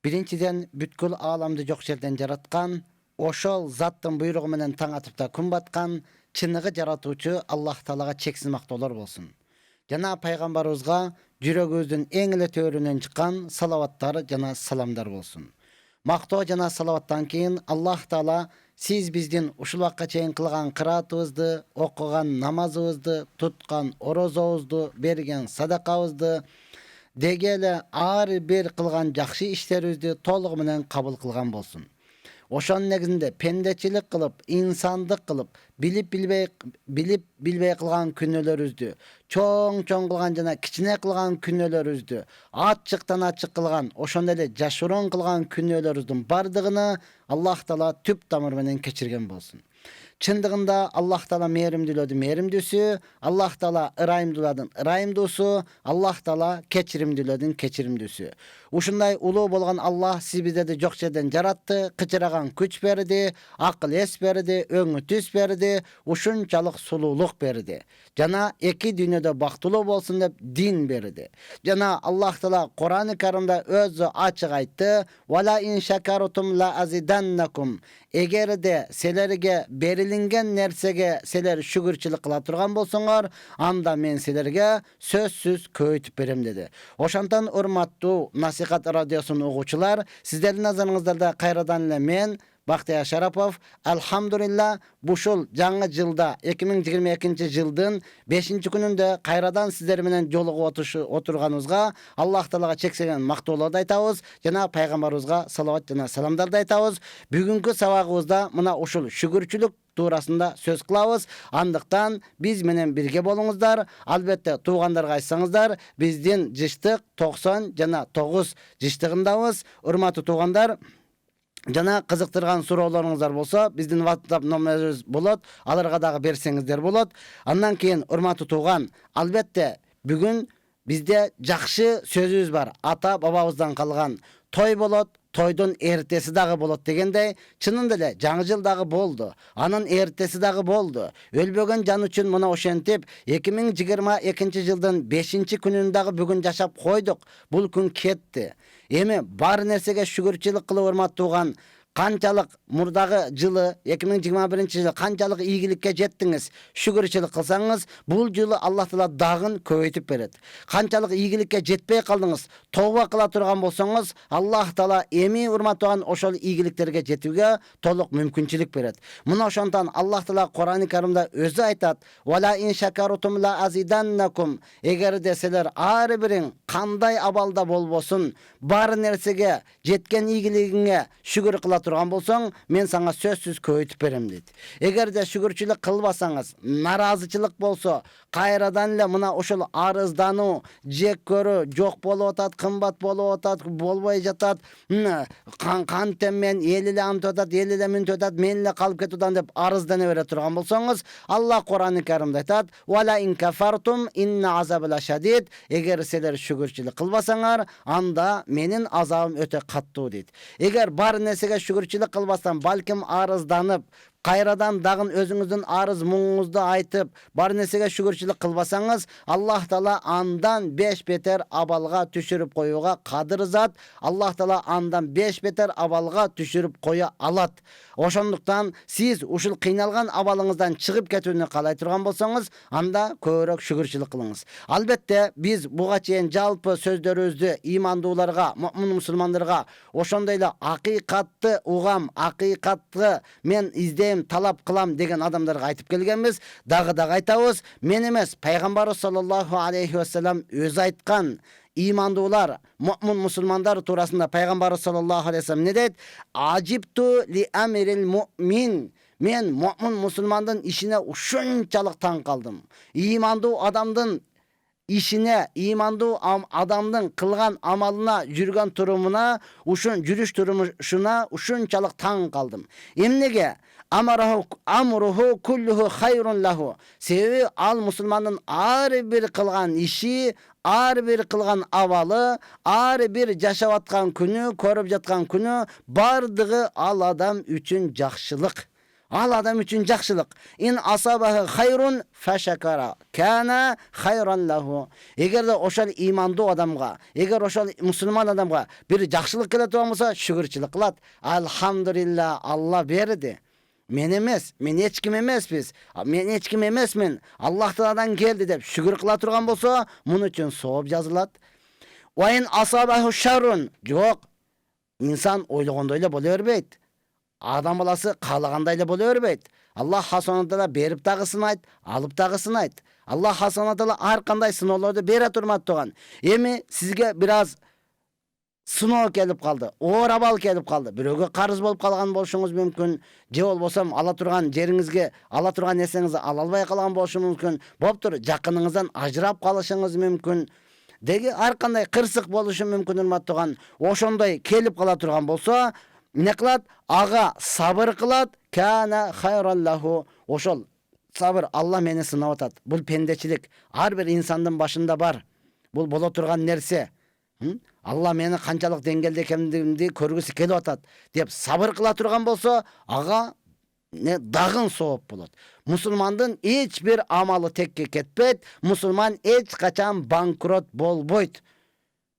Birinciden бүткүл ааламды жок жерден жараткан, ошол заттын буйругу менен таң атып да күн баткан, чыныгы жаратуучу Аллах Таалага чексиз мактоолор болсун. Жана пайгамбарыбызга жүрөгүбүздүн эң эле төрүнөн чыккан салаваттар жана саламдар болсун. Мактоо жана салаваттан кийин Аллах Таала сиз биздин ушул убакка чейин кылган кыраатыбызды, окуган намазыбызды, туткан орозобузду, берген садакабызды, деги эле ар бир кылган жакшы иштерибизди толугу менен кабыл кылган болсун. Ошонун негизинде пендечилик кылып, инсандык кылып, билип билбей кылган күнөөлөрүбүздү, чоң кылган жана кичине кылган күнөөлөрүбүздү, ачыктан ачык кылган, ошондой эле жашыруун кылган күнөөлөрүбүздүн бардыгыны Аллах Таала түп тамыр менен кечирген болсун. Чындыгында Аллах Таала мээримдүүлөрдүн мээримдүүсү, Аллах Таала ырайымдуулардын ырайымдуусу, Аллах Таала кечиримдүүлөрдүн кечиримдүүсү. Ушундай улуу болгон Аллах сиз биздерди жок жерден жаратты, кычыраган күч берди, акыл эс берди, өңү түс берди, ушунчалык сулуулук берди. Жана эки дүйнөдө бактылуу болсун деп дин берди. Жана Аллах Таала Кур'ан-ы Каримде өзү ачык айтты: "Вала ин шакарутум ла азиданнакум." Эгерде силерге берилинген нерсеге силер шүгүрчүлүк кыла турган болсоңор, анда мен силерге сөзсүз көйүтүп берем деди. Ошондон урматтуу Насихат радиосунун угуучулар, сиздердин назарыңыздарда кайрадан эле мен Бактияр Шарапов, алхамдулилла, бушул жаңы жылда 2022 жылдын 5-күнүндө кайрадан сиздер менен жолугуп отурганыбызга Аллах Таалага чексеген мактоолорду айтабыз жана пайгамбарыбызга салават жана саламдарды айтабыз. Бүгүнкү сабагыбызда мына ушул шүгүрчүлүк туурасында сөз кылабыз. Андыктан биз менен бирге болуңуздар. Албетте туугандарга айтсаңыздар, биздин жыштык 90 жана 9 жыштыгындабыз. Урматтуу туугандар, жана кызыктырган суроолоруңуздар болсо, биздин WhatsApp номерибиз болот, аларга дагы берсеңиздер болот. Андан кийин урматтуу тууган, албетте бүгүн бизде жакшы сөзүбүз бар. Ата бабабыздан калган той болот, тойдун эртеси дагы болот дегендей, чынында эле жаңы жыл дагы болду, анын эртеси дагы болду. Өлбөгөн жан үчүн мына ошентип 2022 жылдын 5-күнүн дагы бүгүн жашап койдук. Бул күн кетти. Эми бар нерсеге шүгүрчүлүк кылып урматтууган, канчалык мурдагы жылы 2021 жылы канчалык ийгиликке жеттиңиз, шүгүрчүлүк кылсаңыз, бул жылы Аллах Таала дагын көбөйтүп берет. Канчалык ийгиликке жетпей калдыңыз, тооба кыла турган болсоңуз, Аллах Таала эми урматтууган ошол ийгиликтерге жетүүгө толук мүмкүнчүлүк берет. Мына ошондон Аллах Таала Кур'ан-ы Каримде өзү айтат: "Вала ин шакарутум ла азиданнакум." Эгерде силер ар бириң кандай абалда болбосун, бар нерсеге жеткен ийгилигиңе шүгүр кыла турган болсоң, мен сага сөзсүз көбөйтүп берем дейт. Эгерде шүгүрчүлүк кылбасаңыз, наразычылык болсо, кайрадан эле мына ошол арыздануу, жек көрүү, жок болуп атат, кымбат болуп атат, болбой жатат, кантем мен эл эле антып атат, эл эле мынтип атат, мен эле калып кетип атам деп арыздана бере турган болсоңуз, Аллах Кур'ан-ы Каримде айтат: "Вала ин кафартум инна азабла шадид." Эгер силер шүгүрчүлүк кылбасаңар, анда менин азабым өтө каттуу дейт. Эгер бар нерсеге шүгүрчүлүк кылбастан, балким арызданып, кайрадан дагы өзүңүздүн арыз муңуңузду айтып, бар нерсеге шүгүрчүлүк кылбасаңыз, Аллах Таала андан 5 бетер абалга түшүрүп коюуга кадыр зат. Аллах Таала андан 5 бетер абалга түшүрүп коя алат. Ошондуктан сиз ушул кыйналган абалыңыздан чыгып кетүүнү каалай турган болсоңуз, анда көбүрөөк шүгүрчүлүк кылыңыз. Албетте биз буга чейин жалпы сөздөрүбүздү имандууларга, муъмин мусулмандарга ошондой эле акыйкатты угам, акыйкатты мен издейм, талап кылам деген адамдарга айтып келгенбиз. Дагы айтабыз, мен эмес, пайгамбарыбыз саллаллаху алейхи ва саллям өзү айткан. Имандуулар, муъмин мусулмандар туурасында пайгамбарыбыз саллаллаху алейхи ва саллям не дейт? "Ажибту ли амрил муъмин." Мен муъмин мусулмандын ишине ушунчалык таң калдым. Имандуу адамдын ишине, имандуу адамдын кылган амалына, жүргөн турумуна, жүрүш турумушуна ушунчалык таң калдым. Эмнеге? Амруху куллуху хайрун лаху. Себеби ал мусулмандын ар бир кылган иши, ар бир кылган абалы, ар бир жашап аткан күнү, көрүп жаткан күнү бардыгы ал адам үчүн жакшылык. Ал адам үчүн жакшылык. Ин асабахы хайрун фашакара кана хайран лаху. Эгерде ошол имандуу адамга, эгер ошол мусулман адамга бир жакшылык келе турган болсо, шүгүрчүлүк кылат. Алхамдулилла, Алла берди. Мен эмес, мен эч ким эмеспиз. Мен эч ким эмесмин. Аллах Тааладан келди деп шүгүр кыла турган болсо, муну үчүн сооп жазылат. Вайн асабаху шаррун. Жок. Инсан ойлогондой эле боло бербейт. Адам баласы каалагандай эле боло бербейт. Аллах Субхана Таала берип дагы сынайт, алып дагы сынайт. Аллах Субхана Таала ар кандай сыноолорду бере турмат турган. Эми сизге бир аз сыноо келип калды, оор абал келип калды. Бирөөгө карыз болуп калган болушуңуз мүмкүн, же болбосо ала турган жериңизге, ала турган нерсеңизди ала албай калган болушу мүмкүн. Болуптур, жакыныңыздан ажырап калышыңыз мүмкүн. Деги ар кандай кырсык болушу мүмкүн урматтаган. Ошондой келип кала турган болсо, эмне кылат? Ага сабыр кылат. Кана хайраллаху. Ошол сабыр, Алла мени сынап атат. Бул пендечилик ар бир инсандын башында бар. Бул боло турган нерсе. Алла мени канчалык деңгээлде экендигимди көргүсү келип атат деп сабыр кыла турган болсо, ага дагын сооп болот. Мусулмандын эч бир амалы текке кетпейт. Мусулман эч качан банкрот болбойт.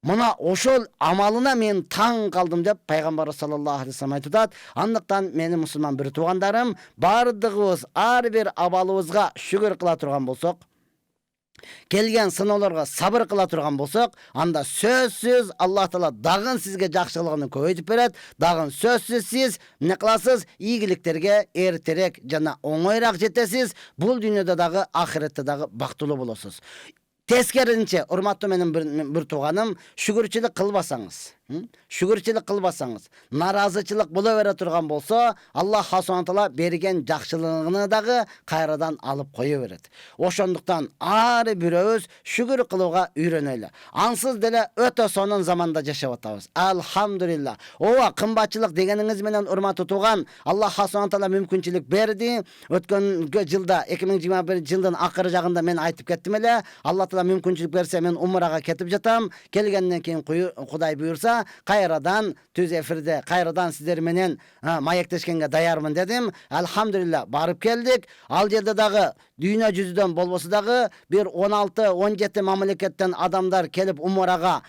Мына ошол амалына мен таң калдым деп пайгамбар саллаллаху алейхи вассалам айтат. Андыктан мени мусулман бир туугандарым, бардыгыбыз ар бир абалыбызга шүгүр кыла турган болсок, келген сыноолорго сабыр кыла турган болсок, анда сөзсүз Аллах Таала дагы сизге жакшылыгын көбөйтүп берет. Дагы сөзсүз сиз эмне кыласыз? Ийгиликтерге эртерээк жана оңоюраак жетесиз. Бул дүйнөдө дагы, ахиретте дагы бактылуу болосуз. Тескеринче, урматтуу менин бир тууганым, шүгүрчүлүк кылбасаңыз, шүгүрчүлүк кылбасаңыз, наразычылык боло бере турган болсо, Аллах Субхана Таала берген жакшылыгын дагы кайрадан алып кое берет. Ошондуктан ар бирөөбүз шүгүр кылууга үйрөнөлү. Ансыз деле өтө сонун заманда жашап атабыз. Алхамдулилла. Ооба, кымбатчылык дегениңиз менен урматтуу тууган, Аллах Субхана Таала мүмкүнчүлүк берди. Өткөнгө жылда 2021 жылдын акыры жагында мен айтып кеттим эле. Алла Таала мүмкүнчүлүк берсе, мен умрага кетип жатам. Келгенден кийин Кудай буйрса, кайрадан түз эфирде, кайрадан сиздер менен маектешкенге даярмын дедим. Алхамдулилла, барып келдик. Ал жерде дагы дүйнө жүзүдөн болбосо дагы бир 16-17 мамлекеттен адамдар келип умрага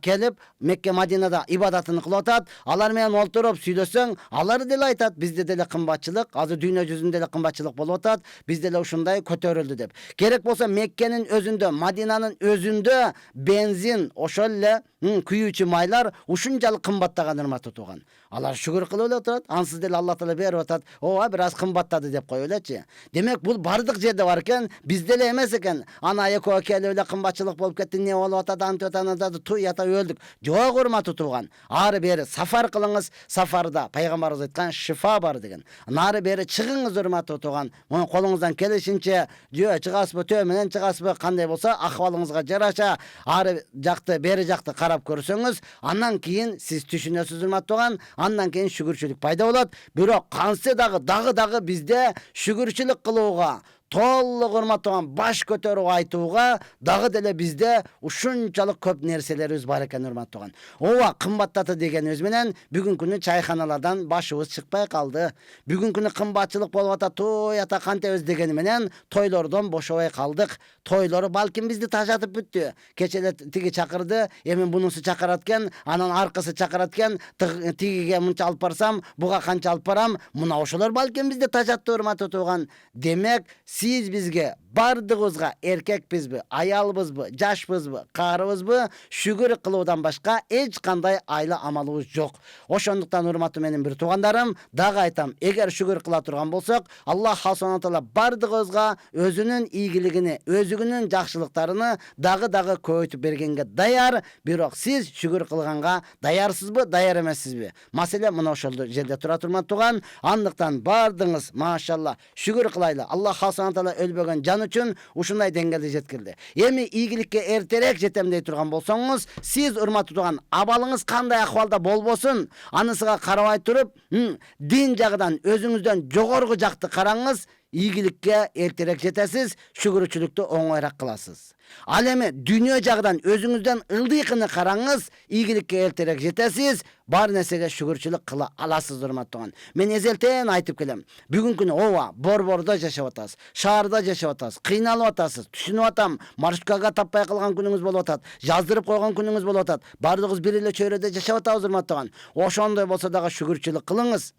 келип Мекке Мадинада ибадатын кылып атат. Алар менен олтуруп сүйлөсөң, алар деле айтат, бизде деле кымбатчылык, азыр дүйнө жүзүндө деле кымбатчылык болуп атат. Биз деле ушундай көтөрүлдү деп. Керек болсо Меккенин өзүндө, Мадинанын өзүндө бензин, ошол эле күйүүчү майлар ушунчалык кымбаттаган урматтуу тууган. Алар шүгүр кылып эле отурат. Ансыз деле Алла Таала берип атат. Ооба, бир аз кымбаттады деп коюп элечи. Демек бул бардык жерде бар экен, бизде эле эмес экен. Ана экөө келип эле кымбатчылык болуп кетти, не болуп атат, антып атат, туй ата өлдүк. Жок, урматтуу тууган. Ары бери сафар кылыңыз. Сафарда пайгамбарыбыз айткан шифа бар деген. Нары бери чыгыңыз, урматтуу тууган. Муну колуңуздан келишинче жөө чыгасызбы, төө менен чыгасызбы, кандай болсо акыбалыңызга жараша ары жакты, бери жакты карап көрсөңүз, андан кийин сиз түшүнөсүз, урматтуу тууган. Андан кийин шүгүрчүлүк пайда болот. Бирок кансы дагы бизде шүгүрчүлүк кылууга, толук урматтаган баш көтөрүп айтууга дагы деле бизде ушунчалык көп нерселерибиз бар экен, урматтаган. Ооба, кымбаттаты дегенибиз менен бүгүнкү күнү чайханалардан башыбыз чыкпай калды. Бүгүнкү күнү кымбатчылык болуп атат, той ата кантебиз дегени менен тойлордон бошобой калдык. Тойлору балким бизди тажатып бүттү. Кечеле тиги чакырды, эми бунусу чакырат экен, анан аркысы чакырат экен, тигиге мынча алып барсам, буга канча алып барам. Мына ошолор балким бизди тажатты, урматтуу тууган. Демек, сиз бизге бардыгыбызга, эркекпизби, аялбызбы, жашпызбы, карыбызбы, шүгүр кылуудан башка эч кандай айла амалыбыз жок. Ошондуктан урматтуу менин бир туугандарым, дагы айтам, эгер шүгүр кыла турган болсок, Аллах Субхана Таала бардыгыбызга өзүнүн ийгилигини, өзүнүн жакшылыктарыны дагы көбөйтүп бергенге даяр. Бирок сиз шүгүр кылганга даярсызбы, даяр эмессизби? Маселе мына ошол жерде турат, урматтуу тууган. Андыктан бардыгыңыз, машалла, шүгүр кылайлы. Аллах Субхана Таала өлбөгөн жан үчүн ушундай деңгээлде жеткирди. Эми ийгиликке эртерээк жетем дей турган болсоңуз, сиз, урматтуу тууган, абалыңыз кандай акыбалда болбосун, анысыга карабай туруп, дин жагынан өзүңүздөн жогорку жакты караңыз. ийгиликке эртерээк жетесиз, шүгүрчүлүктү оңоyраак кыласыз. Ал эми дүйнө жагынан өзүңүздөн ылдыйкыны караңыз, ийгиликке эртерээк жетесиз, бар нерсеге шүгүрчүлүк кыла аласыз, урматтуу. Мен эзелтен айтып келем. Бүгүнкү күнү ооба, борбордо жашап атасыз, шаарда жашап атасыз, кыйналып атасыз, түшүнүп атам, маршруткага таппай калган күнүңүз болуп атат, жаздырып койгон күнүңүз болуп атат. Бардыгыбыз бир эле чөйрөдө жашап атабыз, урматтуу. Ошондой болсо дагы шүгүрчүлүк кылыңыз.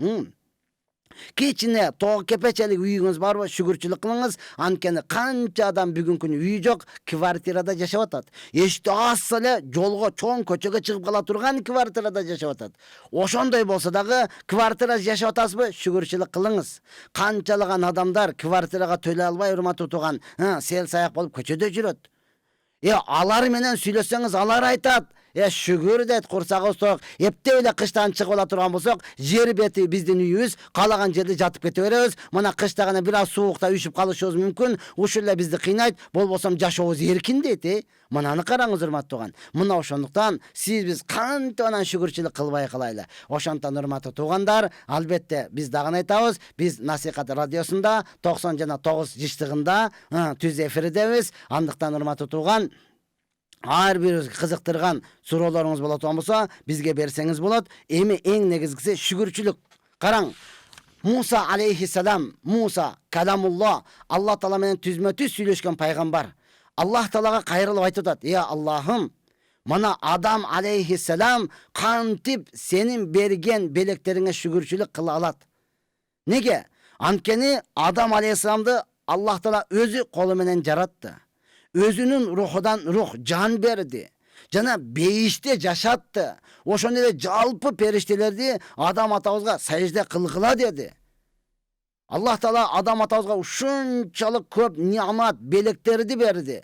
Кичине тоо кепечелик үйүңүз барбы, шүгүрчүлүк кылыңыз. Анткени канча адам бүгүнкү күнү үйү жок, квартирада жашап атат. Эшикти ачса эле жолго, чоң көчөгө чыгып кала турган квартирада жашап атат. Ошондой болсо дагы квартирада жашап атасызбы, шүгүрчүлүк кылыңыз. Канчалаган адамдар квартирага төлөй албай, урматтуу туган, сел саяк болуп көчөдө жүрөт. Алар менен сүйлөссөңүз, алар айтат: шүгүр дейт, курсагыбыз ток. Эптеп эле кыштан чыгып ала турган болсок, жер бети биздин үйүбүз, каалаган жерде жатып кете беребиз. Мына кышта гана бир аз суукта үшүп калышыбыз мүмкүн. Ушул эле бизди кыйнайт. Болбосом жашообуз эркин дейт, Мынаны караңыз, урматтуу. Мына ошондуктан биз кантип анан шүгүрчүлүк кылбай калайлы. Ошондуктан, урматтуу туугандар, албетте биз дагы айтабыз, биз Насихат радиосунда 90 жана 9 жыштыгында түз эфирдебиз. Андыктан, урматтуу тууган, ар бирибизге кызыктырган суроолоруңуз боло турган болсо, бизге берсеңиз болот. Эми эң негизгиси шүгүрчүлүк. Караң, Муса алейхиссалам, Муса каламулла, Аллах Таала менен түзмө-түз сүйлөшкөн пайгамбар. Аллах Таалага кайрылып айтып атат: Аллахым, мына Адам алейхиссалам кантип сенин берген белектериңе шүгүрчүлүк кыла алат? Неге? Анткени Адам алейхиссаламды Аллах Таала өзү колу менен жаратты. Өзүнүн рухудан рух, жан берди. Жана бейиште жашатты. Ошондо эле жалпы периштелерди Адам атабызга сажда кылгыла деди. Аллах Таала Адам атабызга ушунчалык көп неамат, белектерди берди.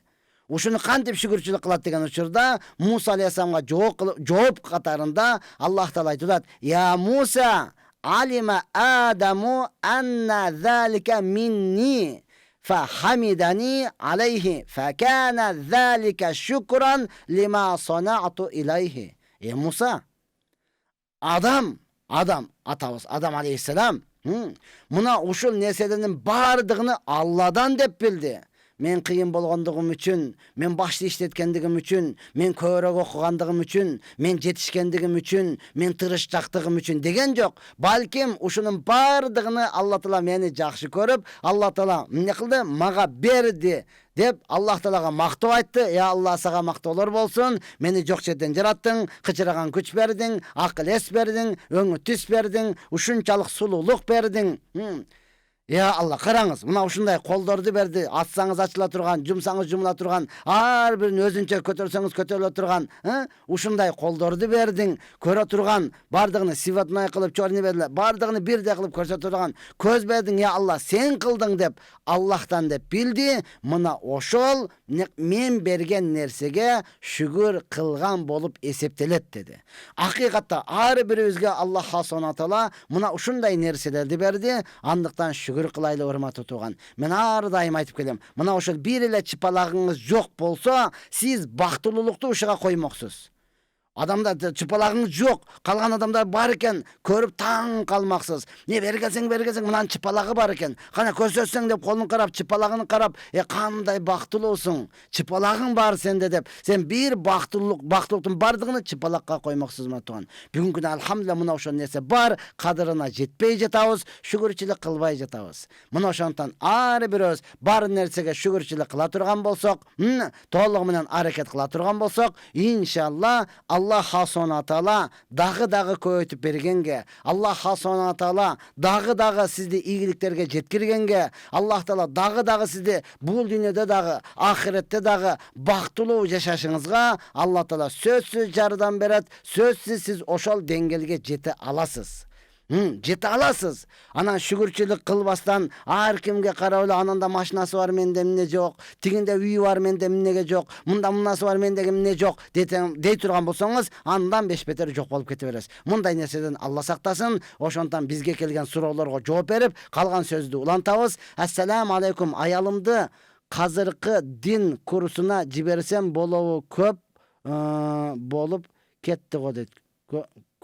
Ушуну кантип шүгүрчүлүк кылат деген учурда Муса алейхиссаламга жооп катарында Аллах Таала айтып атат: Я Муса, алима Адаму анна залика минни فحمدني عليه فكان ذلك شكرا لما صنعت إليه. Musa, Adam атабыз, Адам алейхиссалам, мына ушул нерселердин бардыгын Алладан деп билди. Мен кыйын болгондугум үчүн, мен башты иштеткендигим үчүн, мен көбүрөөк окугандыгым үчүн, мен жетишкендигим үчүн, мен тырышчактыгым үчүн деген жок. Балким ушунун бардыгын Алла Таала мени жакшы көрүп, Алла Таала эмне кылды? Мага берди деп Аллах Таалага мактоо айтты. Алла, сага мактоолор болсун. Мени жок жерден жараттың, кычыраган күч бердиң, акыл эс бердиң, өңү түс бердиң, ушунчалык сулуулук бердиң. Алла, караңыз, мына ушундай колдорду берди, ачсаңыз ачыла турган, жумсаңыз жумула турган, ар бирин өзүнчө көтөрсөңүз көтөрүлө турган, ушундай колдорду бердиң, көрө турган, бардыгын сиватной кылып, чорни берди, бардыгын бирдей кылып көрсөтө турган көз бердиң. Алла, сен кылдың деп Аллахтан деп билди. Мына ошол мен берген нерсеге шүгүр кылган болуп эсептелет деди. Акыйкатта ар бирибизге Аллах субхана таала мына ушундай нерселерди берди. Андыктан шүгүр кылайлы, урматтуу тууган. Мен ар дайым айтып келем, мына ошол бир эле чыпалагыңыз жок болсо, сиз бактылуулукту ушуга коймоксуз. Адамдар чыпалагыңыз жок, калган адамдар бар экен, көрүп таң калмаксыз. Бергесең, мынан чыпалагы бар экен. Кана көрсөтсөң деп колун карап, чыпалагын карап, кандай бактылуусуң, чыпалагың бар сенде деп. Сен бир бактылуулуктун бардыгын чыпалакка коймоксуз ма туган. Бүгүнкү күнү алхамдулилlah мына ошол нерсе бар, кадырына жетпей жатабыз, шүгүрчүлүк кылбай жатабыз. Мына ошондон ар бирөөбүз бар нерсеге шүгүрчүлүк кыла турган болсок, толугу менен аракет кыла турган болсок, иншалла Аллах субхана таала дагы көбөйтүп бергенге, Аллах субхана таала дагы сизди ийгиликтерге жеткиргенге, Аллах таала дагы сизди бул дүйнөдө дагы, ахиретте дагы бактылуу жашашыңызга Аллах таала сөзсүз жардам берет. Сөзсүз сиз ошол деңгээлге жете аласыз. Жете аласыз. Анан шүгүрчүлүк кылбастан ар кимге карап эле ананда машинасы бар, менде эмне жок, тигинде үйү бар, менде эмнеге жок, мында мунасы бар, менде эмне жок дей турган болсоңуз, андан беш бетер жок болуп кете бересиз. Мындай нерседен Алла сактасын. Ошондон бизге келген суроолорго жооп берип, калган сөздү улантабыз. Ассаламу алейкум. Аялымды казыркы дин курсуна жиберсем болобу? Көп болуп кетти го дейт.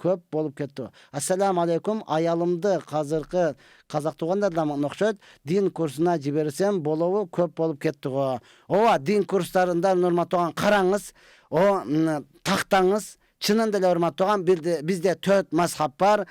көп болуп кетти. Ассаламу алейкум, аялымды казыркы казак туугандардан окшойт, дин курсуна жиберсем болобу, көп болуп кетти го. Ооба, дин курстарында урматтуу караңыз, тактаңыз. Чынында эле урматтуу бизде 4 мазхаб бар.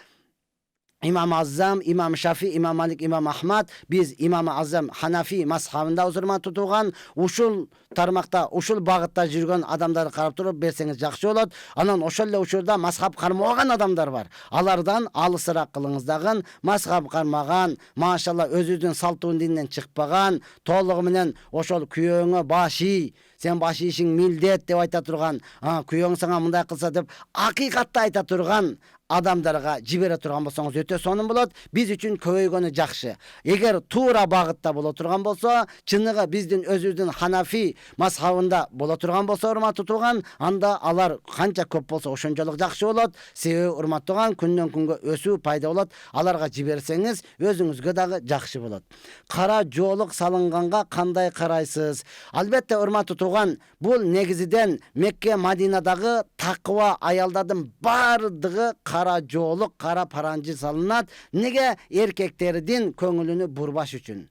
İmam Azam, İmam Şafi, İmam Malik, İmam Ahmad. Biz İmam Azam Hanafi mazhabında uzurma tutugan, uşul tarmakta, uşul bagıtta жүрген adamları karap turup berseniz жақсы болот. Anan ошол эле учурда mazhab кармаган adamlar var. Алардан алысыраак кылыңыздагын, mazhab кармаган, машалла өзүнүн салтуу динден чыкпаган, толугу менен ошол күйөөңө баши, sen başı işin mildet деп айта турган, күйөөң сага мындай кылса деп акыйкатты айта турган адамдарга жибере турган болсоңуз өтө сонун болот. Биз үчүн көбөйгөнү жакшы. Эгер туура багытта боло турган болсо, чыныгы биздин өзүбүздүн Ханафи мазхабында боло турган болсо, урматтуу туган, анда алар канча көп болсо ошончолук жакшы болот. Себеби урматтуу туган, күндөн күнгө өсүү пайда болот. Аларга жиберсеңиз өзүңүзгө дагы жакшы болот. Кара жоолук салынганга кандай карайсыз? Албетте урматтуу туган, бул негизиден Мекке, Мадинадагы такыба аялдардын бардыгы кара жоолук, кара паранжы салынат. Неге? Эркектердин көңүлүнү бурбаш үчүн.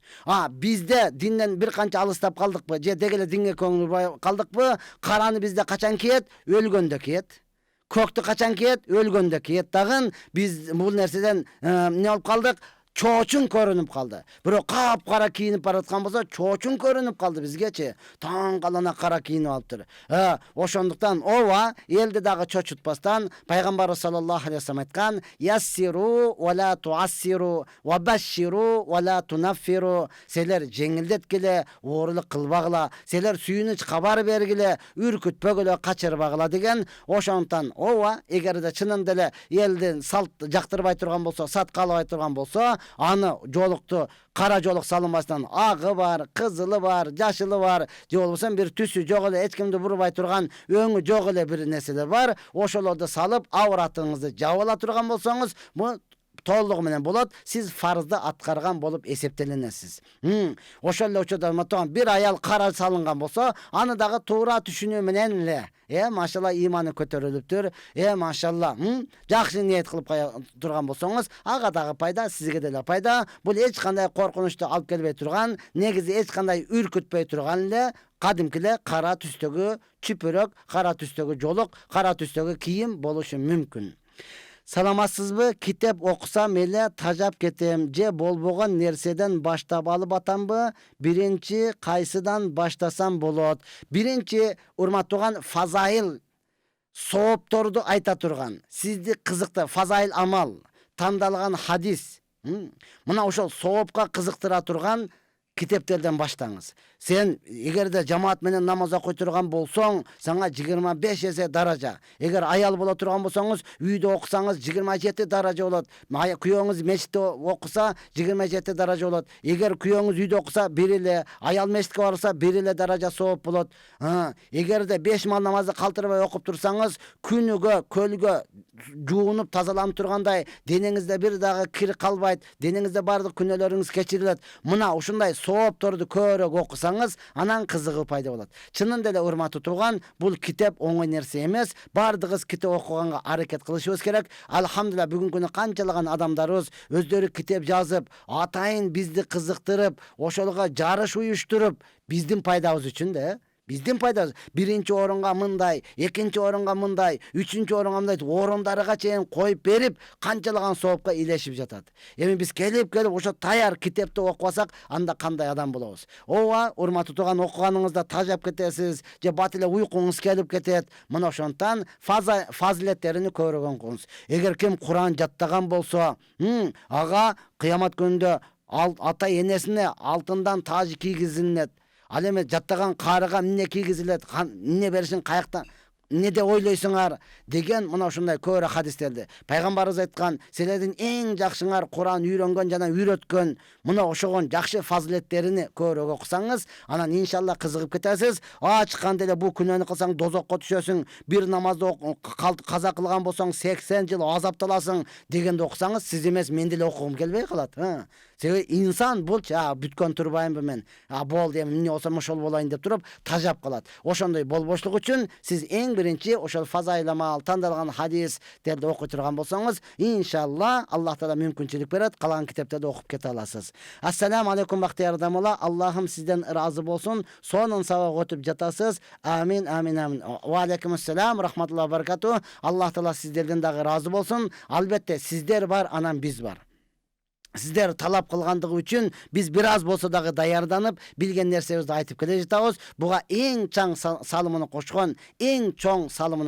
Бизде динден бир канча алыстап калдыкпы? Же дегеле динге көңүл бурбай калдыкпы? Караны бизде качан кийет? Өлгөндө кийет. Көктү качан кийет? Өлгөндө кийет. Дагы биз бул нерседен эмне болуп калдык? Чоочун көрүнүп калды. Бирок кара кийинип бараткан болсо, чоочун көрүнүп калды бизгечи. Таң калана кара кийинип алыптыр. Ошондуктан ооба, элди дагы чочутпастан пайгамбарыбыз саллаллаху алейхи вассалам айткан: "Яссиру ва ла туассиру, ва башширу ва ла тунаффиру." Силер жеңилдеткиле, оорулук кылбагыла, силер сүйүнүч кабар бергиле, үркүтпөгүлө, качырбагыла деген. Ошондуктан ооба, эгерде чынында эле элдин салт жактырбай турган болсо, саткалабай турган болсо, аны жоолукту кара жоолук салынбастан агы бар, кызылы бар, жашылы бар, же болбосо бир түсү жок эле, эч кимди бурбай турган, өңү жок эле бир нерселер бар. Ошолорду салып, авратыңызды жаап ала турган болсоңуз, бул толугу менен болот. Сиз фарызды аткарган болуп эсептелинесиз. Ошол эле учурда бир аял кара салынган болсо, аны дагы туура түшүнүү менен эле, машалла иманы көтөрүлүптүр. Машалла, жакшы ниет кылып турган болсоңуз, ага дагы пайда, сизге деле пайда. Бул эч кандай коркунучту алып келбей турган, негизи эч кандай үркүтпөй турган эле кадимкиле кара түстөгү чүпүрөк, кара түстөгү жоолук, кара түстөгү кийим болушу мүмкүн. Саламатсызбы? Китеп окусам эле тажап кетем, же болбогон нерседен баштап алып атамбы? Биринчи кайсыдан баштасам болот? Биринчи, урматтууган, фазаил соопторду айта турган, сизди кызыкты фазаил амал, тандалган хадис, мына ошол соопка кызыктыра турган китептерден баштаңыз. Сен эгерде жамаат менен намаз окуй турган болсоң, сага 25 эсе даража. Эгер аял боло турган болсоңуз, үйдө окусаңыз 27 даража болот. Күйөөңүз мечитте окуса 27 даража болот. Эгер күйөөңүз үйдө окуса, бир эле, аял мечитке барса, бир эле даража сооп болот. Эгерде 5 мал намазды калтырбай окуп турсаңыз, күнүгө, көлгө жуунуп тазаланып тургандай, денеңизде бир дагы кир калбайт, денеңизде бардык күнөөлөрүңүз кечирилет. Мына ушундай соопторду көбүрөөк окусаңыз, анан кызыгуу пайда болот. Чынында эле урматтуу туган, бул китеп оңой нерсе эмес. Бардыгыбыз китеп окуганга аракет кылышыбыз керек. Алхамдулилlah, бүгүнкү күнү канчалаган адамдарыбыз өздөрү китеп жазып, атайын бизди кызыктырып, ошолго жарыш уюштуруп, биздин пайдабыз үчүн да. Биздин пайдабыз. Биринчи орунга мындай, экинчи орунга мындай, үчүнчү орунга мындай, орундарга чейин коюп берип, канчалаган соопка илешип жатат. Эми биз келип ошо таяр китепти окубасак, анда кандай адам болобуз? Ооба, урматтуу туган, окуганыңызда тажап кетесиз, же бат эле уйкуңуз келип кетет. Мына ошондон фазилеттерин көргөн кылыңыз. Эгер ким Куран жаттаган болсо, ага кыямат күнүндө ата энесине алтындан таж кийгизилет. Ал эми жаттаган карыга эмне кийгизилет, эмне беришин каяктан, эмне деп ойлойсуңар деген мына ушундай көбүрөөк хадистерди. Пайгамбарыбыз айткан, силердин эң жакшыңар Куран үйрөнгөн жана үйрөткөн. Мына ошогон жакшы фазилеттерин көбүрөөк окусаңыз, анан иншалла кызыгып кетесиз. Ачканда эле бул күнөөнү кылсаң дозокко түшөсүң, бир намазды каза кылган болсоң 80 жыл азапталасың дегенди окусаңыз, сиз эмес, мен деле окугум келбей калат. Себеби инсан бул бүткөн турбайынбы мен, болду эми эмне болсом ошол болайын деп туруп тажап калат. Ошондой болбошлук үчүн сиз эң birinci oşol fazaylama tandalgan hadisтерди окуй турган болсоңуз, иншалла Аллах Таала мүмкүнчүлүк берет, калган китептерди окуп кете аласыз. Ассаламу алейкум бактыяр адамlar. Аллахым сизден разы болсун. Сонун сабак өтүп жатасыз. Амин, амин, амин. Ва алейкум ассалам, рахматуллахи ва баракату. Аллах Таала сиздерден дагы разы болсун. Албетте сиздер бар, анан биз бар. Сиздер талап кылгандыгы үчүн биз бир аз болсо дагы даярданып, билген нерсебизди айтып келе жатабыз. Буга эң чоң салымын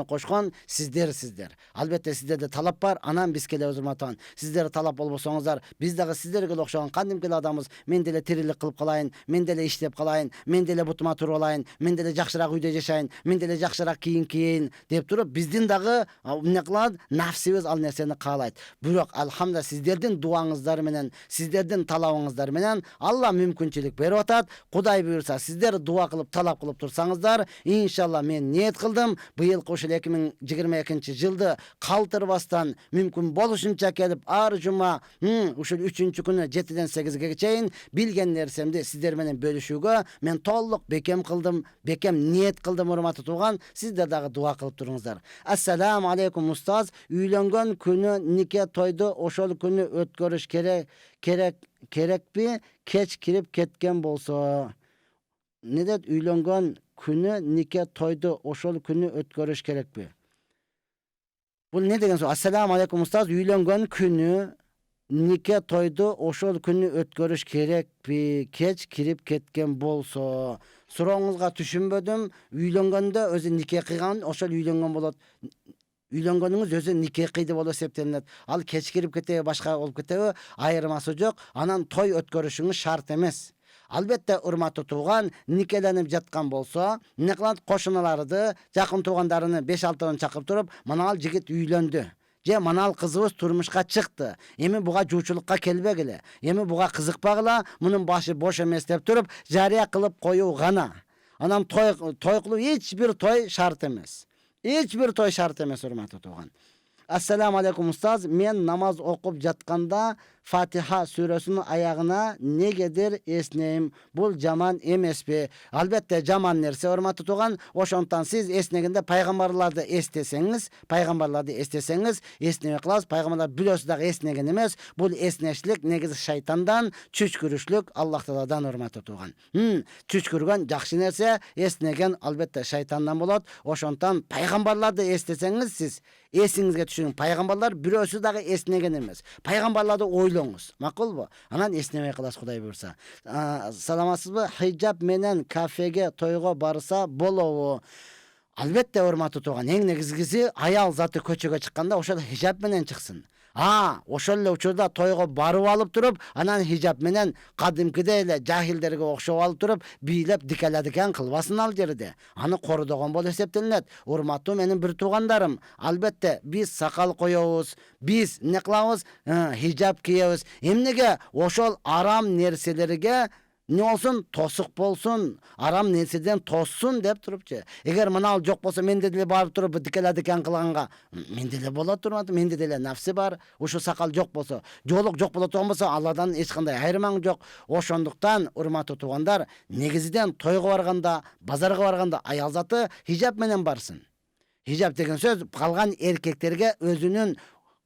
кошкон сиздер. Албетте сиздерде талап бар, анан биз келебиз урматтаган. Сиздер талап болбосоңуздар, биз дагы сиздерге окшогон кандимки адамбыз. Мен деле тирилик кылып калайын, мен деле иштеп калайын, мен деле бутума туруп алайын, мен деле жакшыраак үйдө жашайын, мен деле жакшыраак кийин кийин деп туруп, биздин дагы эмне кылат? Нафсибиз ал нерсени каалайт. Бирок алхамдулилlah сиздердин дуаңыздар менен, сиздердин талабыңыздар менен Алла мүмкүнчүлүк берип атат. Кудай буйрса, сиздер дуа кылып, талап кылып турсаңыздар, иншалла мен ниет кылдым. Быйыл ушул 2022-жылды калтырбастан мүмкүн болушунча келип, ар жума ушул 3-күнү 7-ден 8-ге чейин билген нерсемди сиздер менен бөлүшүүгө мен толук бекем кылдым, бекем ниет кылдым, урматтуу тууган. Сиздер дагы дуа кылып туруңуздар. Ассаламу алейкум устаз. Үйлөнгөн күнү нике тойду ошол күнү өткөрүш керекпи? Кеч кирип кеткен болсо. Не дейт? Үйлөнгөн күнү нике тойду ошол күнү өткөрүш керекпи? Бул не деген сөз? Ассаламу алейкум устаз. Үйлөнгөн күнү нике тойду ошол күнү өткөрүш керекпи? Кеч кирип кеткен болсо. Сурооңузга түшүнбөдүм. Үйлөнгөндө өзү нике кыйган, ошол үйлөнгөн болот. Үйлөнгөнүңүз өзү нике кыйды болуп эсептелинет. Ал кеч кирип кетеби, башка болуп кетеби, айырмасы жок. Анан той өткөрүшүңүз шарт эмес. Албетте урматтуу тууган, никеленип жаткан болсо, эмне кылат? Кошуналарды, жакын туугандарыны 5-6 чакырып туруп, мына ал жигит үйлөндү. Же мына ал кызыбыз турмушка чыкты. Эми буга жуучулукка келбегиле. Эми буга кызыкпагыла, мунун башы бош эмес деп туруп, жарыя кылып коюу гана. Анан той кылуу эч бир той шарт эмес. Эч бир той шарт эмес, урматтуу тууган. Ассаламу алейкум устаз. Мен намаз окуп жатканда Фатиха сүрөсүнүн аягына негедир эснейм. Бул жаман эмеспи? Албетте жаман нерсе, урматтуу тууган. Ошондон сиз эснегенде пайгамбарларды эстесеңиз, эснебей каласыз. Пайгамбарлар бирөөсү дагы эснеген эмес. Бул эснештик негизи шайтандан, чүчкүрүшлүк Аллах Тааладан, урматтуу тууган. Чүчкүргөн жакшы нерсе, эснеген албетте шайтандан болот. Ошондон пайгамбарларды эстесеңиз, сиз эсиңизге түшүрүң. Пайгамбарлар бирөөсү дагы эснеген эмес. Пайгамбарларды ойлоңуз. Макулбу? Анан эснебей каласыз, Кудай буйрса. Саламатсызбы? Хижаб менен кафеге, тойго барса болобу? Албетте, урматтуу тууган, эң негизгиси аял заты көчөгө чыкканда ошол хижаб менен чыксын. Ошол эле учурда тойго барып алып туруп, анан хижаб менен кадимкидей эле жахилдерге окшоп алып туруп, бийлеп дикаладыган кылбасын ал жерде. Аны корудогон болуп эсептелинет. Урматтуу менин бир туугандарым, албетте биз сакал коебуз, биз эмне кылабыз? Хижаб кийебиз. Эмнеге ошол арам нерселерге не болсун, тосук болсун, арам нерседен тоссун деп турупчу. Эгер мына ал жок болсо, менде деле барып туруп дикаладыган кылганга, менде деле болот турат, менде деле нафси бар. Ушу сакал жок болсо, жоолук жок боло турган болсо, Алладан эч кандай айырмаң жок. Ошондуктан, урматтуу туугандар, негизиден тойго барганда, базарга барганда аял заты хижаб менен барсын. Хижаб деген сөз калган эркектерге өзүнүн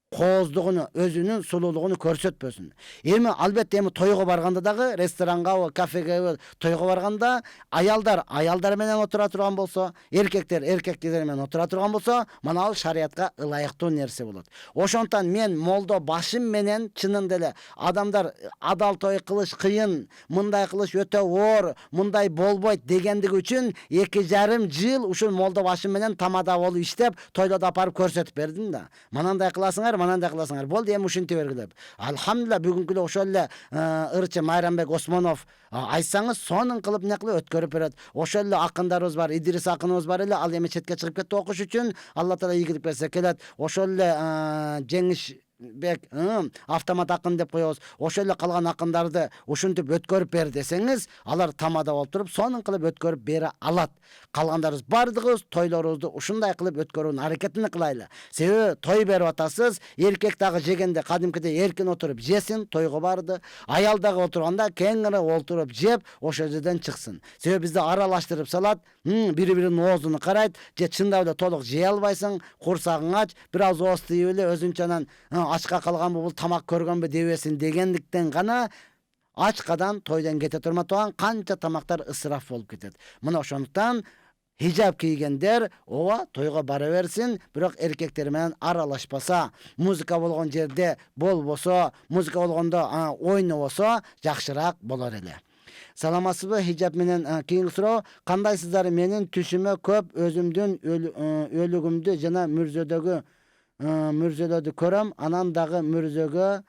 кооздугуну, өзүнүн сулуулугуну көрсөтпөсүн. Эми албетте тойго барганда дагы, ресторанга, кафеге, тойго барганда аялдар менен отура турган болсо, эркектер менен отура турган болсо, мына ал шариятка ылайыктуу нерсе болот. Ошондон мен молдо башым менен чынында эле адамдар адал той кылыш кыйын, мындай кылыш өтө оор, мындай болбойт дегендиги үчүн 2,5 жыл ушул молдо башым менен тамада болуп иштеп, тойлорду апарып көрсөтүп бердим да. Манандай кыласыңар, манандай кыласыңар. Болду, эми ушинте бергиле. Алхамдулилlah, бүгүнкү эле ошол эле ырчы Майрамбек Осмонов айтсаңыз, сонун кылып не кылып өткөрүп берет. Ошол эле акындарыбыз бар, Идрис акыныбыз бар ал эми четке чыгып кетти окуш үчүн. Алла Таала ийгилик берсе келет. Ошол эле Жеңиш бек автомат акын деп коебуз. Ошол эле калган акындарды ушинтип өткөрүп бер десеңиз, алар тамада болуп туруп, сонун кылып өткөрүп бере алат. Калгандарыбыз бардыгыбыз тойлорубузду ушундай кылып өткөрүүнүн аракетин кылайлы. Себеби той берип атасыз, эркек дагы жегенде кадимкидей эркин отуруп жесин, тойго барды. Аял дагы отурганда кеңири отуруп жеп, ошол жерден чыксын. Себеби бизди аралаштырып салат, бири-биринин оозуну карайт, же чындап эле толук жей албайсың, курсагың ач, бир аз ооз тийип эле өзүнчө анан ачка калганбы, бул тамак көргөнбү дебесин дегендиктен гана ачкадан тойдон кете турматпаган канча тамактар ысыраф болуп кетет. Мына ошондуктан хижаб кийгендер ооба тойго бара берсин, бирок эркектер менен аралашпаса, музыка болгон жерде болбосо, музыка болгондо ойнобосо жакшыраак болор эле. Саламатсызбы? Хижаб менен кийинки суроо. Кандайсыздар? Менин түшүмө көп өзүмдүн өлүгүмдү жана мүрзөлөрдү көрөм. Анан дагы мүрзөгө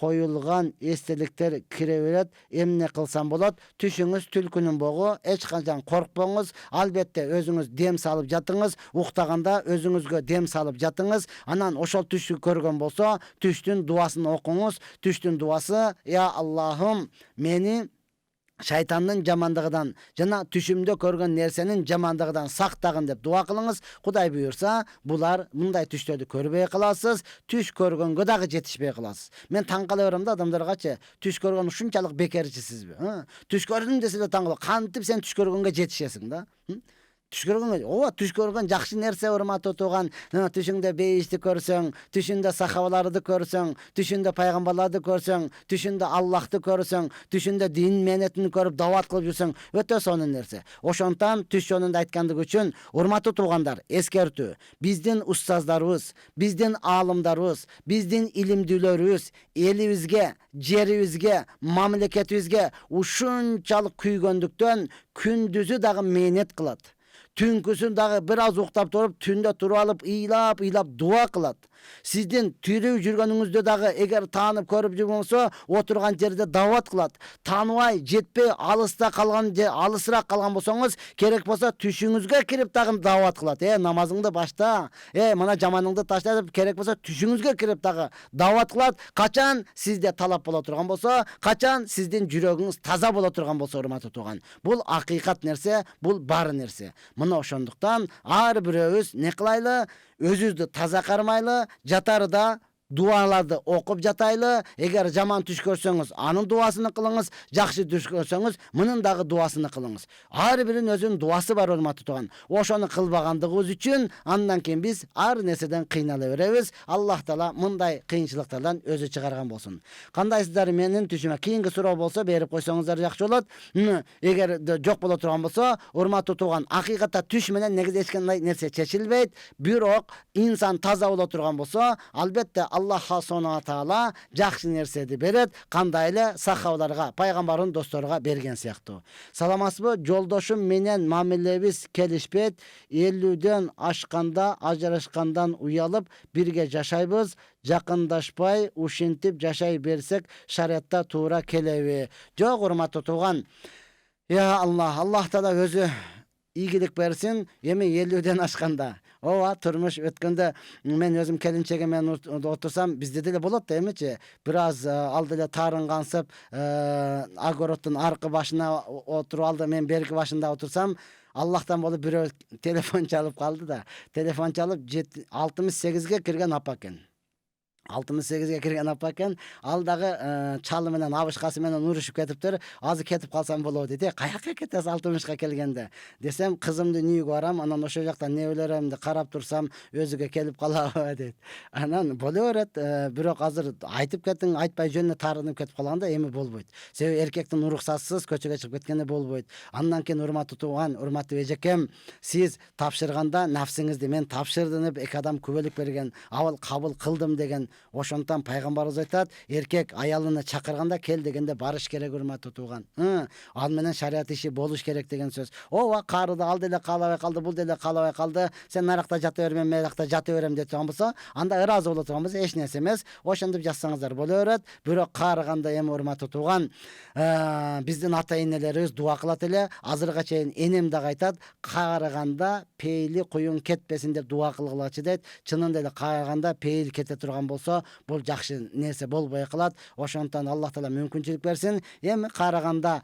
коюлган эстеликтер кире берет. Эмне кылсам болот? Түшүңүз түлкүнүн богу. Эч качан коркпоңуз. Албетте өзүңүз дем салып жатыңыз. Уктаганда өзүңүзгө дем салып жатыңыз. Анан ошол түштү көргөн болсо, түштүн дуасын окуңуз. Түштүн дуасы: Я Аллахым, мени шайтандын жамандыгынан жана түшүмдө көргөн нерсенин жамандыгынан сактагын деп дуа кылыңыз. Кудай буйрса, булар мындай түштөрдү көрбөй каласыз, түш көргөнгө дагы жетишпей каласыз. Мен таң кала берем да адамдаргачы, түш көргөн ушунчалык бекерчисизби? Түш көрдүм десе эле таң калып, кантип сен түш көргөнгө жетишесиң да? Түш көргөнгө, ооба, түш көргөн жакшы нерсе, урматтуу тууган. Түшүңдө бейишти көрсөң, түшүндө сахабаларды көрсөң, түшүндө пайгамбарларды көрсөң, түшүндө Аллахты көрсөң, түшүндө дин менетин көрүп дават кылып жүрсөң, өтө сонун нерсе. Ошондон түш жөнүндө айткандык үчүн, урматтуу туугандар, эскертүү. Биздин устаздарыбыз, биздин аалымдарыбыз, биздин илимдүүлөрүбүз элибизге, жерибизге, мамлекетибизге ушунчалык күйгөндүктөн күндүзү дагы мээнет кылат. Түнкүсүн дагы бир аз уктап туруп, түндө туруп алып, ыйлап дуа кылат. Сиздин тирүү жүргөнүңүздө дагы эгер таанып көрүп жүрбөсө, отурган жерде дават кылат. Тааныбай, жетпей, алыста калган же алысыраак калган болсоңуз, керек болсо түшүңүзгө кирип дагы дават кылат. Намазыңды башта, мына жаманыңды ташта деп, керек болсо түшүңүзгө кирип дагы дават кылат. Качан сизде талап боло турган болсо, качан сиздин жүрөгүңүз таза боло турган болсо, урматтуу тууган. Бул акыйкат нерсе, бул бар нерсе. Мына ошондуктан ар бирөөбүз не кылайлы? Өзүбүздү таза кармайлы, жатарда дуаларды окуп жатайлы. Эгер жаман түш көрсөңүз, анын дуасыны кылыңыз. Жакшы түш көрсөңүз, мунун дагы дуасыны кылыңыз. Ар биринин өзүнүн дуасы бар, урматтуу тууган. Ошону кылбагандыгыбыз үчүн андан кийин биз ар нерседен кыйнала беребиз. Аллах таала мындай кыйынчылыктардан өзү чыгарган болсун. Кандайсыздар? Менин түшүмө кийинки суроо болсо берип койсоңуздар жакшы болот. Эгер жок боло турган болсо, урматтуу тууган, акыйкатта түш менен негизи эч кандай нерсе чечилбейт. Бирок инсан таза боло турган болсо, албетте Аллах Субхана Таала жакшы нерсени берет, кандай эле сахабаларга, пайгамбардын досторуга берген сыяктуу. Саламатсызбы? Жолдошум менен мамилебиз келишпейт. 50ден ашканда ажырашкандан уялып бирге жашайбыз. Жакындашпай ушинтип жашай берсек шариатта туура келеби? Жок, урматтуу тууган. Я Аллах Таала өзү ийгилик берсин. Эми 50ден ашканда ооба, турмуш өткөндө мен өзүм келинчеге менен отурсам, бизде деле болот да, эмичи? Бир аз алды эле таарынгансып, огороддун аркы башына отуруп алды, мен берки башында отурсам, Аллахтан болуп бирөө телефон чалып калды да. Телефон чалып 68ге кирген апа экен. 68ге кирген апа экен. Ал дагы чалы менен абышкасы менен урушуп кетиптир. Азыр кетип калсам болобу дейт. Каяка кетесиз 60га келгенде? Десем, кызымдын үйүгө барам, анан ошол жакта небелеримди карап турсам, өзүгө келип калабы дейт. Анан боло берет, бирок азыр айтып кеттиң, айтпай жөнүнө таарынып кетип калганда эми болбойт. Себеби эркектин уруксатсыз көчөгө чыгып кеткенде болбойт. Андан кийин, урматтуу тууган, урматтуу эжекем, сиз тапшырганда нафсиңизди мен тапшырдым деп эки адам күбөлүк берген, абал кабыл кылдым деген. Ошондон пайгамбарыбыз айтат, эркек аялына чакырганда кел дегенде барыш керек, урматтуу тууган. Ал менен шариат иши болуш керек деген сөз. Ооба, карыды ал деле каалабай калды, бул деле каалабай калды. Сен наракта жата бер, мен мынакта жата берем деп турган болсо, анда ыраазы боло турган болсо, эч нерсе эмес. Ошентип жазсаңыздар боло берет. Бирок каарыганда эми, урматтуу тууган, биздин ата энелерибиз дуа кылат эле. Азырга чейин энем дагы айтат, каарыганда пейли куюң кетпесин деп дуа кылгылачы дейт. Чынында эле каарыганда пейил кете турган болсо, болсо, бул жакшы нерсе болбой калат. Ошондон Аллах Таала мүмкүнчүлүк берсин. Эми караганда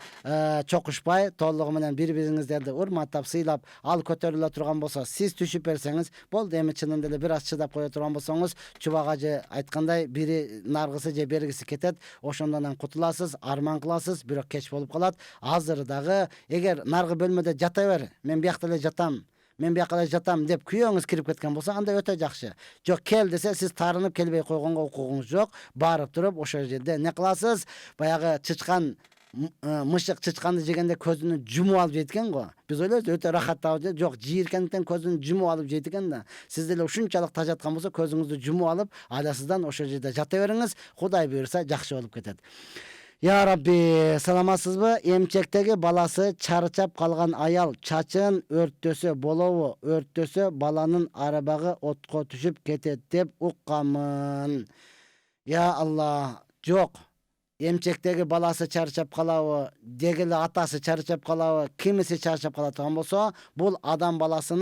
чокушпай, толугу менен бири-бириңиздерди урматтап, сыйлап, ал көтөрүлө турган болсо, сиз түшүп берсеңиз, болду. Эми чынында эле бир аз чыдап кое турган болсоңуз, Чубак ажы айткандай, бири наргысы же бергиси кетет, ошондон кутуласыз, арман кыласыз, бирок кеч болуп калат. Азыр дагы эгер наргы бөлмөдө жата бер, мен биякта эле жатам, мен бияка эле жатам деп күйөөңүз кирип кеткен болсо, анда өтө жакшы. Жок, кел десе, сиз таарынып келбей койгонго укугуңуз жок. Барып туруп ошол жерде эмне кыласыз? Баягы чычкан, мышык чычканды жегенде көзүнү жумуп алып жейт экен го. Биз ойлойбуз өтө рахаттанып, жок, жийиркенден көзүнү жумуп алып жейт экен да. Сиз деле ушунчалык тажаткан болсо, көзүңүздү жумуп алып, аласыздан ошол жерде жата бериңиз. Кудай буйруса жакшы болуп кетет. Я Рабби, саламатсызбы? Эмчектеги баласы чарчап калган аял чачын өрттөсө болобу? Өрттөсө баланын арабагы отко түшүп кетет деп укканмын. Я Алла, жок. Эмчектеги баласы чарчап калабы, деги эле атасы чарчап калабы, кимиси чарчап кала турган болсо, бул адам баласы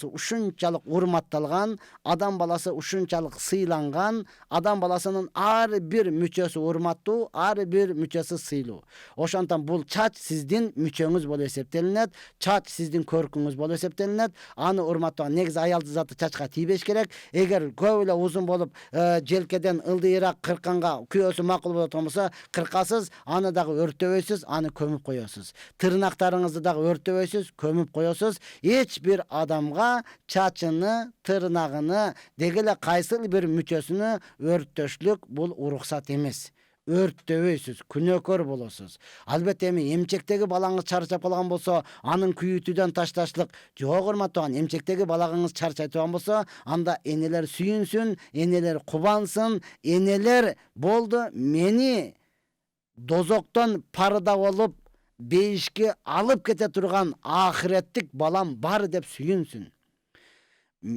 ушунчалык урматталган, адам баласы ушунчалык сыйланган, адам баласынын ар бир мүчөсү урматтуу, ар бир мүчөсү сыйлуу. Ошондон бул чач сиздин мүчөңүз болуп эсептелинет, чач сиздин көркүңүз болуп эсептелинет. Аны урматтаган, негизи аялдын заты чачка тийбеш керек. Эгер көп эле узун болуп, желкеден ылдыйраак кыркканга күйөөсү макул болот болсо, кыркасыз, аны дагы өртөбөйсүз, аны көмүп коесуз. Тырнактарыңызды дагы өртөбөйсүз, көмүп коесуз. Эч бир адамга чачыны, тырнагыны, деги эле кайсы бир мүчөсүнө өрттөшлүк бул уруксат эмес. Өрттөбөйсүз, күнөөкөр болосуз. Албетте эми эмчектеги балаңыз чарчап калган болсо, анын күйүтүүдөн ташташлык жок. Урматтаган, эмчектеги балагыңыз чарчай турган болсо, анда энелер сүйүнсүн, энелер кубансын, энелер болду, мени дозоктон парда болуп бейишке алып кете турган ахиреттик балам бар деп сүйүнсүн.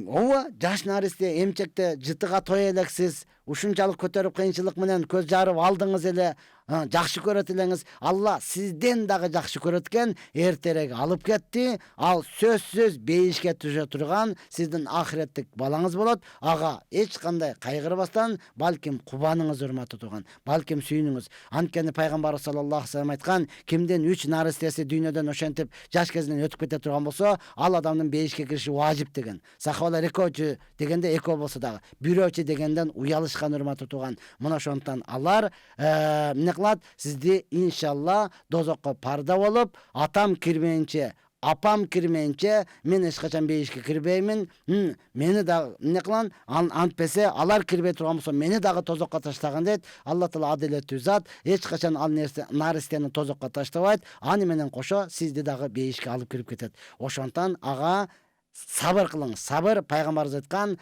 Ооба, жаш наристе эмчекте жытыга той элексиз, ушунчалык көтөрүп кыйынчылык менен көз жарып алдыңыз эле, жакшы көрөт элеңиз. Алла сизден дагы жакшы көрөт экен, эртерээк алып кетти. Ал сөзсүз бейишке түшө турган сиздин ахиреттик балаңыз болот. Ага эч кандай кайгырбастан, балким кубаныңыз урматтуу турган, балким сүйүнүңүз. Анткени пайгамбарыбыз саллаллаху алейхи ва саллям айткан, кимден 3 наристеси дүйнөдөн ошентип жаш кезинен өтүп кете турган болсо, ал адамдын бейишке кириши важип деген. Сахабалар экөөчү дегенде экөө болсо дагы, бирөөчү дегенден уялышкан, урматтуу турган. Мына ошондон алар эмне кылат? Сизди иншалла дозокко парда болуп, атам кирмейинче, апам кирмейинче мен эч качан бейишке кирбеймин. Мени дагы эмне кылган? Антпесе алар кирбей турган болсо, мени дагы тозокко таштаган дейт. Алла Таала адилеттүү зат, эч качан ал наристени тозокко таштабайт. Аны менен кошо сизди дагы бейишке алып кирип кетет. Ошондон ага сабыр кылыңыз. Сабыр, пайгамбарыбыз айткан,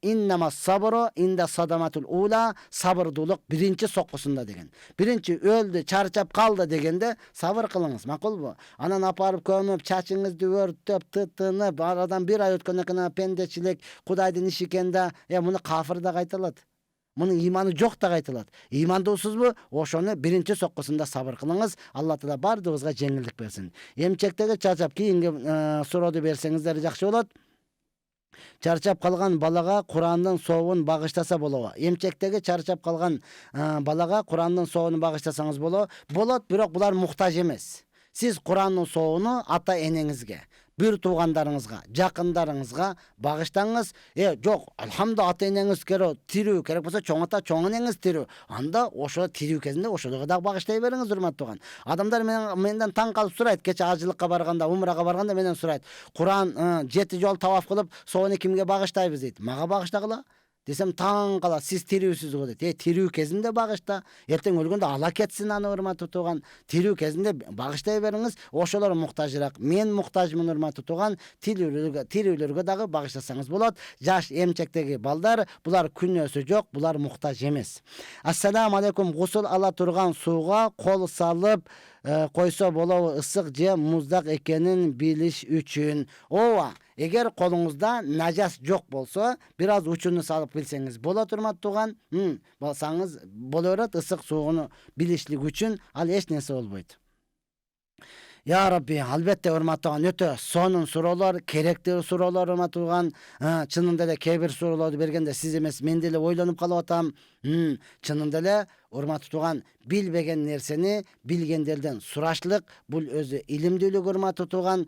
иннама сабыру инда садаматул ула, сабырдуулук биринчи соккусунда деген. Биринчи өлдү, чарчап калды дегенде сабыр кылыңыз, макулбу? Анан апарып көмүп, чачыңызды өрттөп, тытынып, арадан бир ай өткөндөн кийин пендечилик, Кудайдын иши экен да, муну кафир да кайталат. Мунун иманы жок да кайталат. Имандуусузбу? Ошону биринчи соккусунда сабыр кылыңыз. Алла Таала бардыгыбызга жеңилдик берсин. Эмчектеги чарчап, кийинки сурооду берсеңиздер жакшы болот. Чарчап калган балага Курандын сообун багыштаса болобу? Эмчектеги чарчап калган балага Курандын сообун багыштасаңыз болот, бирок булар муктаж эмес. Сиз Курандын сообуну ата энеңизге, бир туугандарыңызга, жакындарыңызга багыштаңыз. Жок, алхамдулилlah, ата энеңиз тирүү, керек болсо чоң ата, чоң энеңиз тирүү. Анда ошо тирүү кезинде ошолорго дагы багыштай бериңиз, урматтууган. Адамдар менден таң калып сурайт, кече ажылыкка барганда, умрага барганда менен сурайт. Куран 7 жол таваф кылып, сону кимге багыштайбыз дейт. Мага багыштагыла десем таң калат. Сиз тирүүсүз го дейт. Тирүү кезинде багышта, эртең өлгөндө ала кетсин аны, урматтуу тууган. Тирүү кезинде багыштай бериңиз. Ошолор муктажыраак. Мен муктажмын, урматтуу тууган. Тирүүлөргө дагы багыштасаңыз болот. Жаш эмчектеги балдар, булар күнөөсү жок, булар муктаж эмес. Ассаламу алейкум. Гусул ала турган сууга кол салып койсо болобу, ысык же муздак экенин билиш үчүн? Ооба, эгер колуңузда нажас жок болсо, бир аз учуну салып билсеңиз болот, урматтууган. Болсаңыз боло берет, ысык сууну билишлик үчүн ал эч нерсе болбойт. Ya Rabbi, albatta urmatgan ötө sonun surolar, kerekli surolar urmatgan. Çınında da kebir surolardı bergende siz emes men delе ойлонуп калып атам. Çınında эле урмат тутган билбеген нерсени билгендерден сурашлык, бул өзү илимдүүлүк урмат тутган.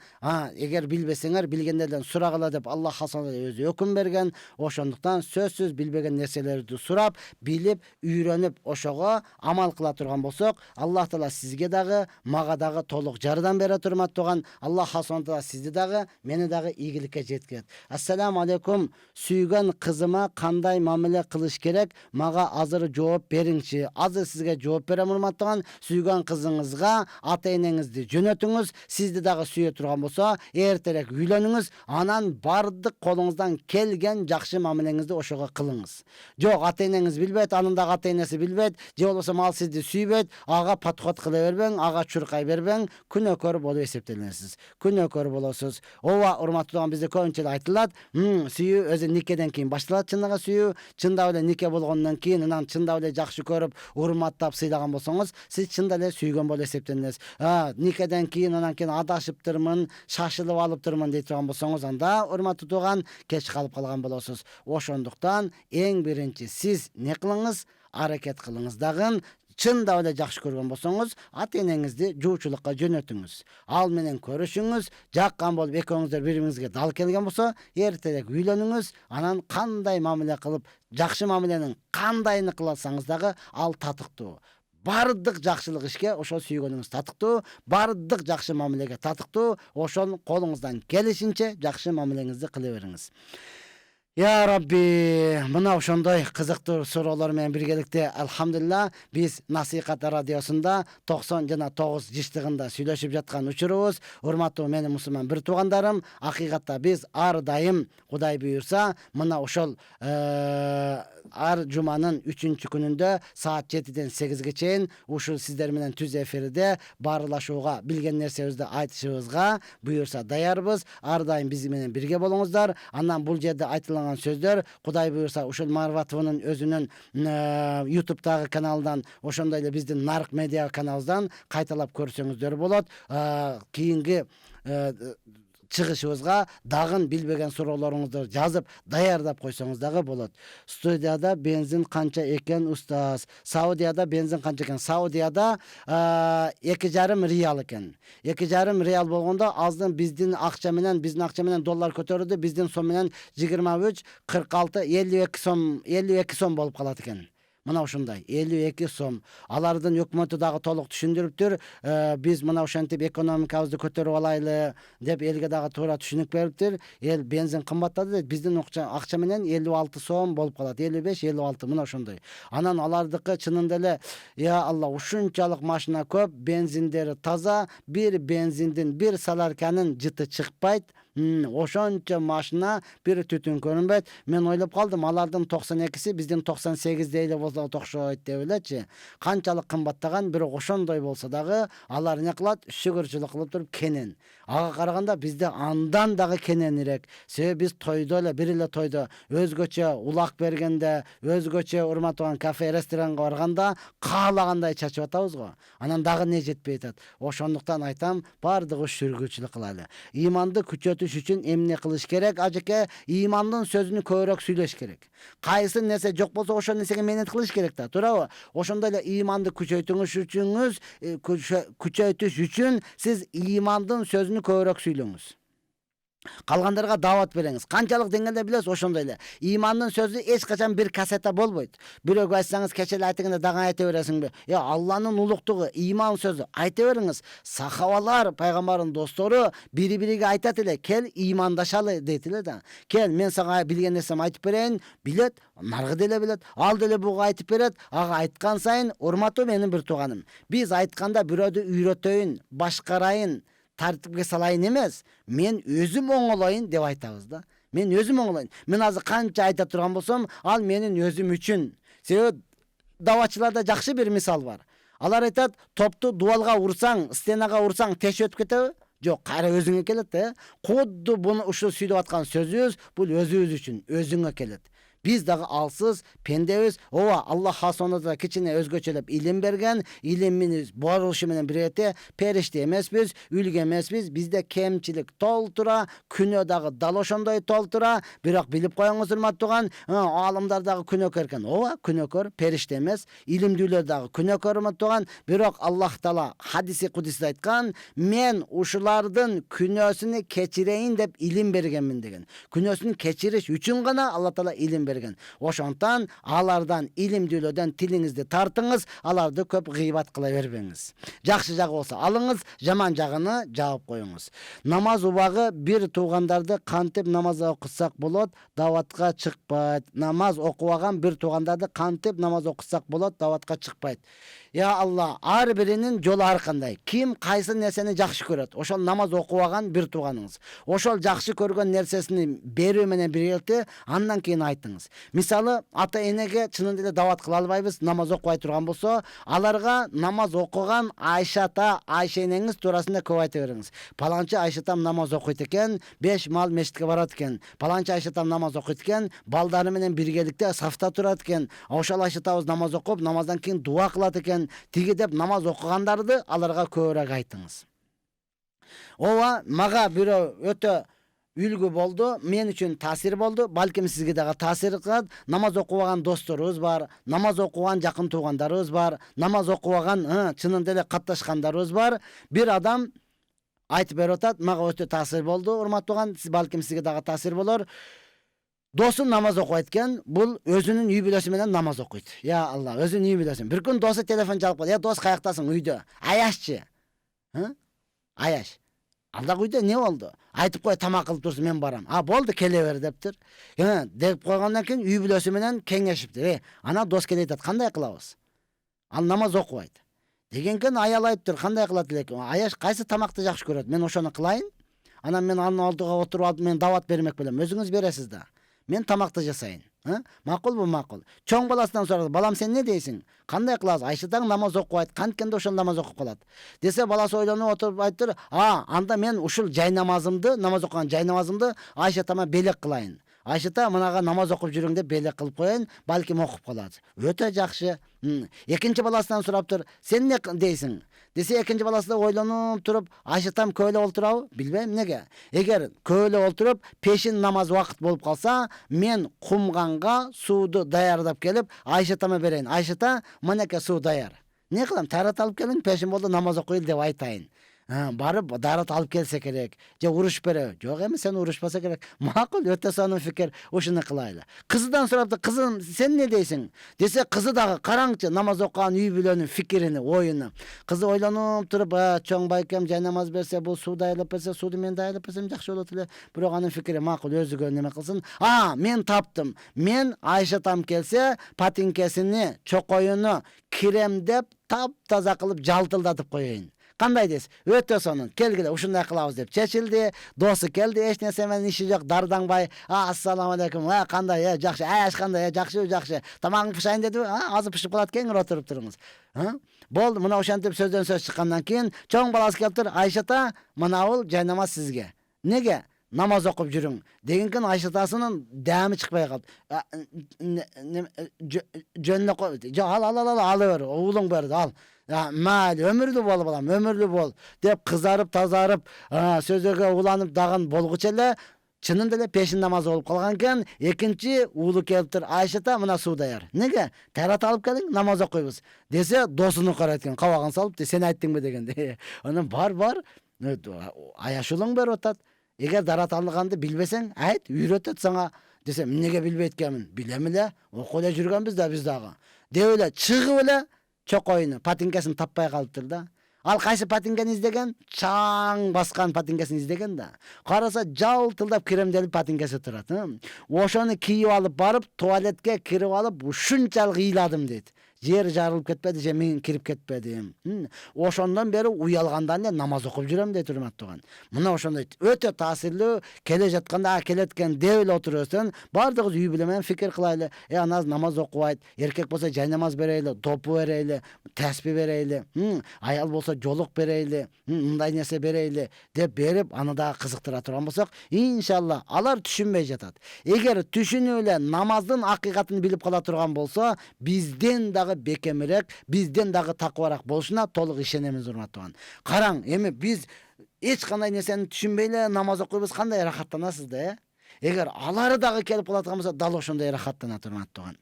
Эгер билбесеңер билгендерден сурагыла деп Аллах Хасанга өзү өкүм берген. Ошондуктан сөзсүз билбеген нерселерди сурап, билип, үйрөнүп, ошого амал кыла турган болсок, Аллах Таала сизге дагы, мага дагы толук жардам бере турмат турган. Аллах Хасан Таала сизди дагы, мени дагы ийгиликке жеткирет. Ассаламу алейкум. Сүйгөн кызыма кандай мамиле кылыш керек? Мага азыр жооп бериңчи. Азыр сизге жооп берем урматтаган. Сүйгөн кызыңызга ата-энеңизди жөнөтүңүз. Сизди дагы сүйө турган болсо, эртерээк үйлөнүңүз. Анан бардык колуңуздан келген жакшы мамилеңизди ошого кылыңыз. Жок, ата-энеңиз билбейт, анын дагы ата-энеси билбейт, же болбосо ал сизди сүйбөйт, ага подход кыла бербең, ага чуркай бербең, күнөөкөр болуп эсептелесиз. Күнөөкөр болосуз. Ооба, урматтуу бизде көбүнчө айтылат, сүйүү өзү никеден кийин башталат, чындыгы сүйүү. Чындап эле нике болгондон кийин, анан чындап эле жакшы көрүп, урматтап сыйлаган болсоңуз, сиз чындап эле сүйгөн болуп эсептелесиз. Никеден кийин анан кийин адашыптырмын, шашылып алыптырмын дейт турган болсоңуз, анда урматтуу туган кеч калып калган болосуз. Ошондуктан эң биринчи сиз не кылыңыз? Аракет кылыңыз дагы. Чындап эле жакшы көргөн болсоңуз, ата-энеңизди жуучулукка жөнөтүңүз. Ал менен көрүшүңүз, жаккан болуп экөөңүздөр бири-бириңизге дал келген болсо, эртерээк үйлөнүңүз. Анан кандай мамиле кылып, жакшы мамиленин кандайын кылсаңыз дагы ал татыктуу. Бардык жакшылык ишке ошол сүйгөнүңүз татыктуу, бардык жакшы мамилеге татыктуу. Ошол колуңуздан келишинче жакшы мамилеңизди кыла бериңиз. Ya Rabbi, mına ошондой кызыктуу суроолор менен биргеликте алхамдулилла биз Насихат радиосунда 99 жыштыгында сүйлөшүп жаткан учурубуз. Урматтуу менин мусулман бир туугандарым, акыйкатта биз ар дайым Кудай буйрса, мына ошол ар жуманын 3-күнүндө саат 7-ден 8-ге чейин ушул сиздер менен түз эфирде баарлашууга, билген нерсебизди айтышыбызга буйрса даярбыз. Ар дайым биз менен бирге болуңуздар. Анан бул жерде айтылган сөздөр Кудай буйрса ушул Марватовнун өзүнүн YouTube'дагы каналынан, ошондой эле биздин Нарк медиа каналыбыздан кайталап көрсөңүздөр болот. Кийинки чыгышыбызга дагы билбеген суроолоруңузду жазып даярдап койсоңуз дагы болот. Студияда бензин канча экен устаз? Саудияда бензин канча экен? Саудияда 2,5 риал экен. 2,5 риал болгондо аздын биздин акча менен доллар көтөрүлдү. Биздин сом менен 23, 46, 52 сом болуп калат экен. Мына ушундай 52 сом. Алардын өкмөтү дагы толук түшүндүрүптүр. Биз мына ошентип экономикабызды көтөрүп алайлы деп элге дагы туура түшүнүк бериптир. Эл бензин кымбаттады дейт. Биздин акча менен 56 сом болуп калат. 55, 56 мына ошондой. Анан алардыкы чынында эле, я Алла, ушунчалык машина көп, бензиндери таза, бир бензиндин бир саларканын жыты чыкпайт. Ошончо машина бир түтүн көрүнбөйт. Мен ойлоп калдым, алардын 92си биздин 98 дейли болсо окшойт деп элечи. Канчалык кымбаттаган, бирок ошондой болсо дагы алар не кылат? Шүгүрчүлүк кылып туруп кенен. Ага караганда бизде андан дагы кененирээк. Себеби биз тойдо эле, бир эле тойдо өзгөчө улак бергенде, өзгөчө урматтаган кафе, ресторанга барганда каалагандай чачып атабыз го. Анан дагы не жетпей атат. Ошондуктан айтам, бардыгы шүгүрчүлүк кылайлы. Иманды күчөтүш үчүн эмне кылыш керек? Ажеке, имандын сөзүнү көбүрөөк сүйлөш керек. Кайсы нерсе жок болсо ошол нерсеге менет кылыш керек да, туурабы? Ошондой эле иманды күчөтүш үчүн сиз имандын сөзүнү көбүрөөк сүйлөңүз. Калгандарга даават береңиз. Канчалык деңгээлде билесиз, ошондой эле. Имандын сөзү эч качан бир кассета болбойт. Бирөөгө айтсаңыз, кечеле айтыңыз, дагы айта бересиңби? Алланын улуктугу, иман сөзү айта бериңиз. Сахабалар, пайгамбардын достору бири-бириге айтат эле, кел имандашалы дейт эле да. Кел, мен сага билген нерсемди айтып берейин, билет, наргы деле билет, ал деле буга айтып берет. Ага айткан сайын, урматтуу менин бир тууганым, биз айтканда бирөөдү үйрөтөйүн, башкарайын, тартипке салайын эмес, мен өзүм оңолоюн деп айтабыз да. Мен өзүм оңолоюн. Мен азыр канча айта турган болсом, ал менин өзүм үчүн. Себеби давачыларда жакшы бир мисал бар. Алар айтат, топту дуалга урсаң, стенага урсаң, теш өтүп кетеби? Жок, кайра өзүңө келет да. Кудду буну ушул сүйлөп аткан сөзүбүз, бул өзүбүз үчүн, өзүңө келет. Biz dagы alsız, pendebиz. Ооба, Аллах хасонада кичине өзгөчөлөп илим берген. Илимimiz барылышы менен бирете, периште эмеспиз, үлгү эмеспиз. Бизде кемчилик толтура, күнөө дагы дал ошондой толтура. Бирок билип коюңуз, урматтуу, аалымдар дагы күнөөкөр экен. Ооба, күнөөкөр, периште эмес. Илимдүүлөр дагы күнөөкөр, урматтуу. Бирок Аллах Таала хадиси кудусда айткан, мен ушулардын күнөөсүнү кечирейин деп илим бергенмин деген. Күнөөсүн кечириш үчүн гана Алла Таала илим берген. Ошондон алардан илимдүүлөрдөн тилиңизди тартыңыз, аларды көп гыйбат кыла бербеңиз. Жакшы жагы болсо алыңыз, жаман жагыны жаап коюңуз. Намаз убагы бир туугандарды кантип намаз окусак болот, даватка чыкпайт. Намаз окубаган бир туугандарды кантип намаз окусак болот, даватка чыкпайт. Я Алла, ар биринин жолу ар кандай. Ким кайсы нерсени жакшы көрөт, ошол намаз окубаган бир тууганыңыз. Ошол жакшы көргөн нерсесин берүү менен биргеликте андан кийин айтыңыз. Мисалы, ата энеге чынында эле дават кыла албайбыз, намаз окубай турган болсо, аларга намаз окуган Айшата, Айша энеңиз туурасында көп айта бериңиз. Паланчы Айшатам намаз окуйт экен, 5 мал мешитке барат экен. Паланчы Айшатам намаз окуйт экен, балдары менен биргеликте сафта турат экен. Ошол Айшатабыз намаз окуп, намаздан кийин дуа кылат экен. Тиги деп намаз окугандарды аларга көбүрөөк айтыңыз. Ооба, мага бирөө өтө үлгү болду, мен үчүн таасир болду, балким сизге дагы таасир кылат. Намаз окубаган досторубуз бар, намаз окубаган жакын туугандарыбыз бар, намаз окубаган чынында эле катташкандарыбыз бар. Бир адам айтып берип атат, мага өтө таасир болду, урматтуу, балким сизге дагы таасир болор. Досу намаз окуйт экен, бул өзүнүн үй бүлөсү менен намаз окуйт. Я Алла, өзүнүн үй бүлөсү. Бир күн досу телефон чалып калды. Дос, каяктасың? Үйдө. Аяшчы. Аяш. Алдагы үйдө не болду? Айтып кой, тамак кылып турсун, мен барам. Болду, келе бер дептир. Деп койгондон кийин үй бүлөсү менен кеңешиптир. Ана дос келе атат, кандай кылабыз? Ал намаз окубайт. Дегенкен аял айтыптыр, кандай кылат элек? Аяш кайсы тамакты жакшы көрөт? Мен ошону кылайын. Анан мен анын алдыга отуруп алып, мен дават бермек белем. Өзүңүз бересиз да. Мен тамакты жасайын. Макулбу, макул. Чоң баласынан сурады, балам сен не дейсиң? Кандай кыласың? Айшатаң намаз окубайт, канткенде ошол намаз окуп калат. Десе баласы ойлонуп отуруп айтыр, анда мен ушул жай намазымды, намаз окуган жай намазымды Айшатама белек кылайын. Айшата мынага намаз окуп жүрүң деп белек кылып коеюн, балким окуп калат. Өтө жакшы. Экинчи баласынан сураптыр, сен не дейсиң? Десе экинчи баласы да ойлонуп туруп, Айшатам көйлө олтурабы? Билбейм, неге? Эгер көйлө олтуруп, пешин намаз убакыт болуп калса, мен кумганга сууду даярдап келип, Айшатама берейин. Айшата, мынеке суу даяр. Не кылам? Тарат алып келиң, пешин болду, намаз окуйл деп айтайын. Барып дарат алып келсе керек. Же уруш бере. Жок эми, сен урушпаса керек. Макул, өтө сонун фикир. Ушуну кылайлы. Кызыдан сурапты, кызым, сен не дейсиң? Десе, кызы дагы караңчы намаз окуган үй бүлөнүн фикирини, оюну. Кызы ойлонуп туруп, чоң байкем жай намаз берсе, бул суу даярдап берсе, сууду мен даярдап берсем жакшы болот эле. Бирок анын фикири макул, өзүгө неме кылсын. Мен таптым. Мен Айшатам келсе, патинкесини, чокоюну кремдеп, таптаза кылып жалтылдатып коеюн. Кандай дейсиз? Өтө сонун. Келгиле, ушундай кылабыз деп чечилди. Досу келди, эч нерсе менен иши жок, дардаңбай. Ассаламу алейкум. Кандай, жакшы. Аяш кандай, жакшы, жакшы. Тамагың пышайын деди. Азыр пышып калат, кеңири отуруп туруңуз. Болду, мына ошентип сөздөн сөз чыккандан кийин чоң баласы келиптир. Айшата, мына бул жай намаз сизге. Неге? Намаз окуп жүрүң. Дегенкен Айшатасынын дами чыкпай калды. Жөнүнө кой. Ал бер, уулуң берди, ал. Майли, өмүрлүү бол балам, өмүрлүү бол деп кызарып, тазарып, сөзөгө уланып дагын болгучу эле чынында эле пешин намазы болуп калган экен. Экинчи уулу келиптир. Айшата, мына суу даяр. Неге? Тарат алып келиң, намаз окуйбуз. Десе, досуну карайт экен, кабагын салып, сен айттыңбы дегенде. Анан бар, аяшуулуң берип атат. Эгер дарат алганды билбесең, айт, үйрөтөт сага. Десе, эмнеге билбейт экенмин? Билем эле, окуп эле жүргөнбүз да биз дагы. Деп эле чыгып эле чокоюну, патинкесин таппай калыптыр да. Ал кайсы патинкени издеген? Чаң баскан патинкесин издеген да. Караса жалтылдап кремделип патинкеси турат. Ошону кийип алып барып, туалетке кирип алып, ушунчалык ыйладым дейт. жер жарылып кетпеди же мен кирип кетпедим. Ошондон бери уялгандан эле намаз окуп жүрөм дейт урматтууган. Мына ошондой өтө таасирлүү келе жатканда келет экен деп эле отурбастан бардыгыбыз үй бүлө менен фикир кылайлы. Аназ намаз окубайт, эркек болсо жай намаз берейли, допу берейли, таспи берейли, аял болсо жолук берейли, мындай нерсе берейли деп берип аны дагы кызыктыра турган болсок, иншалла алар түшүнбөй жатат. Эгер түшүнүп эле намаздын акыйкатын билип кала турган болсо, бизден дагы бекемирээк, бизден дагы такыбараак болушуна толук ишенемиз урматтууган. Караң, эми биз эч кандай нерсени түшүнбөй эле намаз окуйбуз, кандай рахаттанасыз да, Эгер алары дагы келип калат болсо, дал ошондой рахаттанат урматтууган.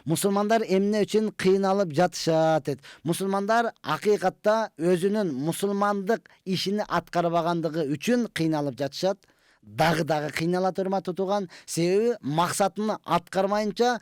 Мусулмандар эмне үчүн кыйналып жатышат дейт. Мусулмандар акыйкатта өзүнүн мусулмандык ишини аткарбагандыгы үчүн кыйналып жатышат. Дагы кыйналат урматтуу тууган. Себеби максатыны аткармайынча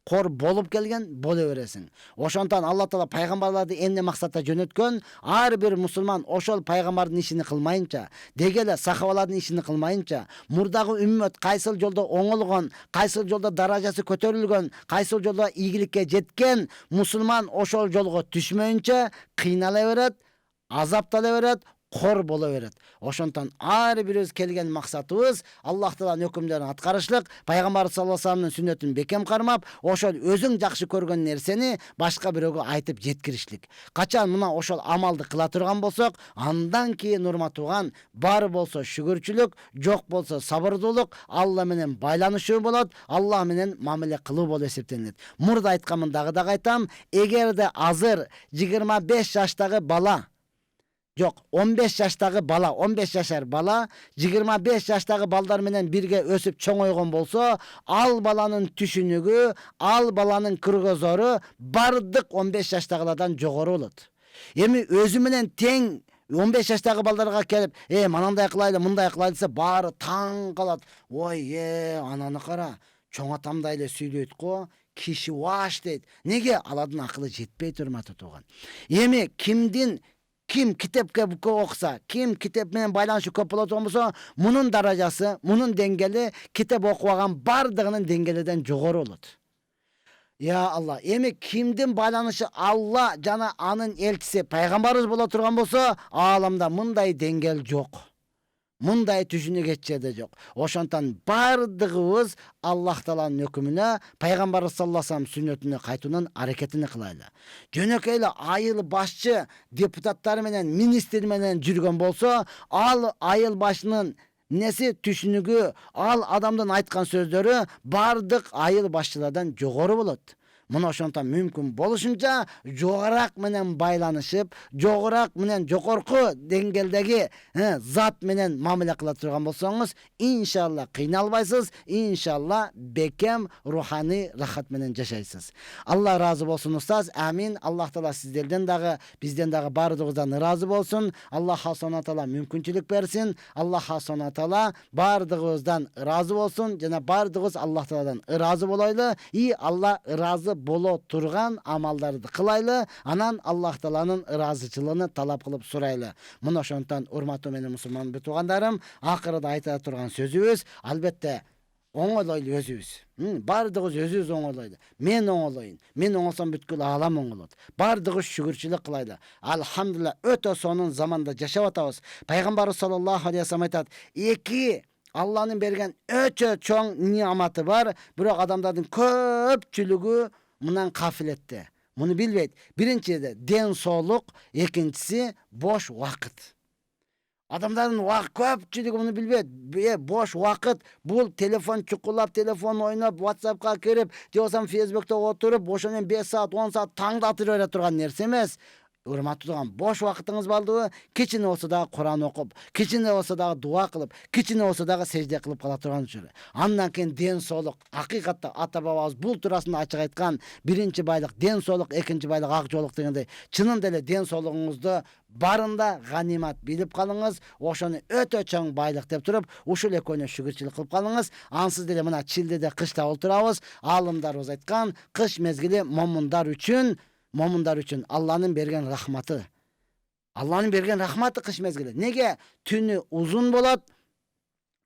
кор болуп келген боло бересиң. Ошондон Алла Таала пайгамбарларды эмне максатта жөнөткөн? Ар бир мусулман ошол пайгамбардын ишини кылмайынча, деги эле сахабалардын ишини кылмайынча, мурдагы үммөт кайсыл жолдо оңолгон, кайсыл жолдо даражасы көтөрүлгөн, кайсыл жолдо ийгиликке жеткен мусулман ошол жолго түшмөйүнчө кыйнала берет, азаптала берет, кор боло берет. Ошондон ар бирибиз келген максатыбыз Аллах Тааланын өкүмдөрүн аткарышлык, пайгамбар саллаллаху алейхи вассаламдын сүннөтүн бекем кармап, ошол өзүң жакшы көргөн нерсени башка бирөөгө айтып жеткиришлик. Качан мына ошол амалды кыла турган болсок, андан кийин урматтууган бар болсо шүгүрчүлүк, жок болсо сабырдуулук, Алла менен байланышуу болот, Алла менен мамиле кылуу болуп эсептелет. Мурда айтканмын, дагы айтам, эгерде азыр 25 жаштагы бала, жок, 15 жаштагы бала, 15 жашар бала 25 жаштагы балдар менен бирге өсүп чоңойгон болсо, ал баланын түшүнүгү, ал баланын кыргызору бардык 15 жаштагылардан жогору болот. Эми өзү менен тең 15 жаштагы балдарга келип, манандай кылайлы, мындай кылайлы десе, баары таң калат. Ой, ананы кара, чоң атамдай эле сүйлөйт го, киши ваш дейт. Неге? Алардын акылы жетпей турматы тууган. Эми ким китепке көп окуса, ким китеп менен байланышы көп болгон болсо, мунун даражасы, мунун деңгели китеп окубаган бардыгынын деңгелиден жогору болот. Я Алла, эми кимдин байланышы Алла жана анын элчиси пайгамбарыбыз боло турган болсо, ааламда мындай деңгел жок. Мындай түшүнүк эч жерде жок. Ошондон бардыгыбыз Аллах Тааланын өкүмүнө, пайгамбар саллаллаху алейхи вассалам сүннөтүнө кайтуунун аракетин кылайлы. Жөнөкөй эле айыл башчы депутаттар менен, министр менен жүргөн болсо, ал айыл башынын неси түшүнүгү, ал адамдын айткан сөздөрү бардык айыл башчылардан жогору болот. Мына ошондон мүмкүн болушунча жогорак менен байланышып, жогорак менен жогорку деңгелдеги зат менен мамиле кыла турган болсоңуз, иншалла кыйналбайсыз, иншалла бекем руханий рахат менен жашайсыз. Алла ыраазы болсун устаз. Амин. Аллах Таала сиздерден дагы, бизден дагы бардыгыбыздан ыраазы болсун. Аллах Субхана Таала мүмкүнчүлүк берсин. Аллах Субхана Таала бардыгыбыздан ыраазы болсун жана бардыгыбыз Аллах Тааладан ыраазы болойлу. Алла ыраазы боло турган амалдарды кылайлы, анан Аллах Тааланын ыраазычылыгын талап кылып сурайлы. Мына ошондон урматтуу менен мусулман туугандарым, акырында айта турган сөзүбүз албетте оңолойлу өзүбүз. Бардыгыбыз өзүбүз оңолойлу. Мен оңолоюн. Мен оңолсом бүткүл аалам оңолот. Бардыгыбыз шүгүрчүлүк кылайлы. Алхамдулилlah, өтө сонун заманда жашап атабыз. Пайгамбар саллаллаху алейхи вассалам айтат, эки Алланын берген өтө чоң неаматы бар, бирок адамдардын көпчүлүгү мындан кафилетте. Муну билбейт. Биринчиде ден соолук, экинчиси бош убакыт. Адамдардын көпчүлүгү муну билбейт. Бош убакыт бул телефон чукулап, телефон ойноп, WhatsApp'ка кирип, же болсо Facebook'та отуруп, ошондон 5 саат, 10 саат таңдатып бере турган нерсе эмес. Урматтуу, бош убакытыңыз балдыбы? Кичине болсо дагы Куран окуп, кичине болсо дагы дуа кылып, кичине болсо дагы сежде кылып кала турган учуру. Андан кийин ден соолук. Акыйкатта ата бабабыз бул туурасында ачык айткан, биринчи байлык ден соолук, экинчи байлык ак жоолук дегендей. Чынында эле ден соолугуңузду барында ганимат билип калыңыз, ошону өтө чоң байлык деп туруп, ушул экөөнө шүгүрчүлүк кылып калыңыз. Ансыз деле мына Чилдеде кышта олтурабыз. Аалымдарыбыз айткан, кыш мезгили момундар үчүн Алланын берген рахматы. Алланын берген рахматы кыш мезгили. Неге? Түнү узун болот,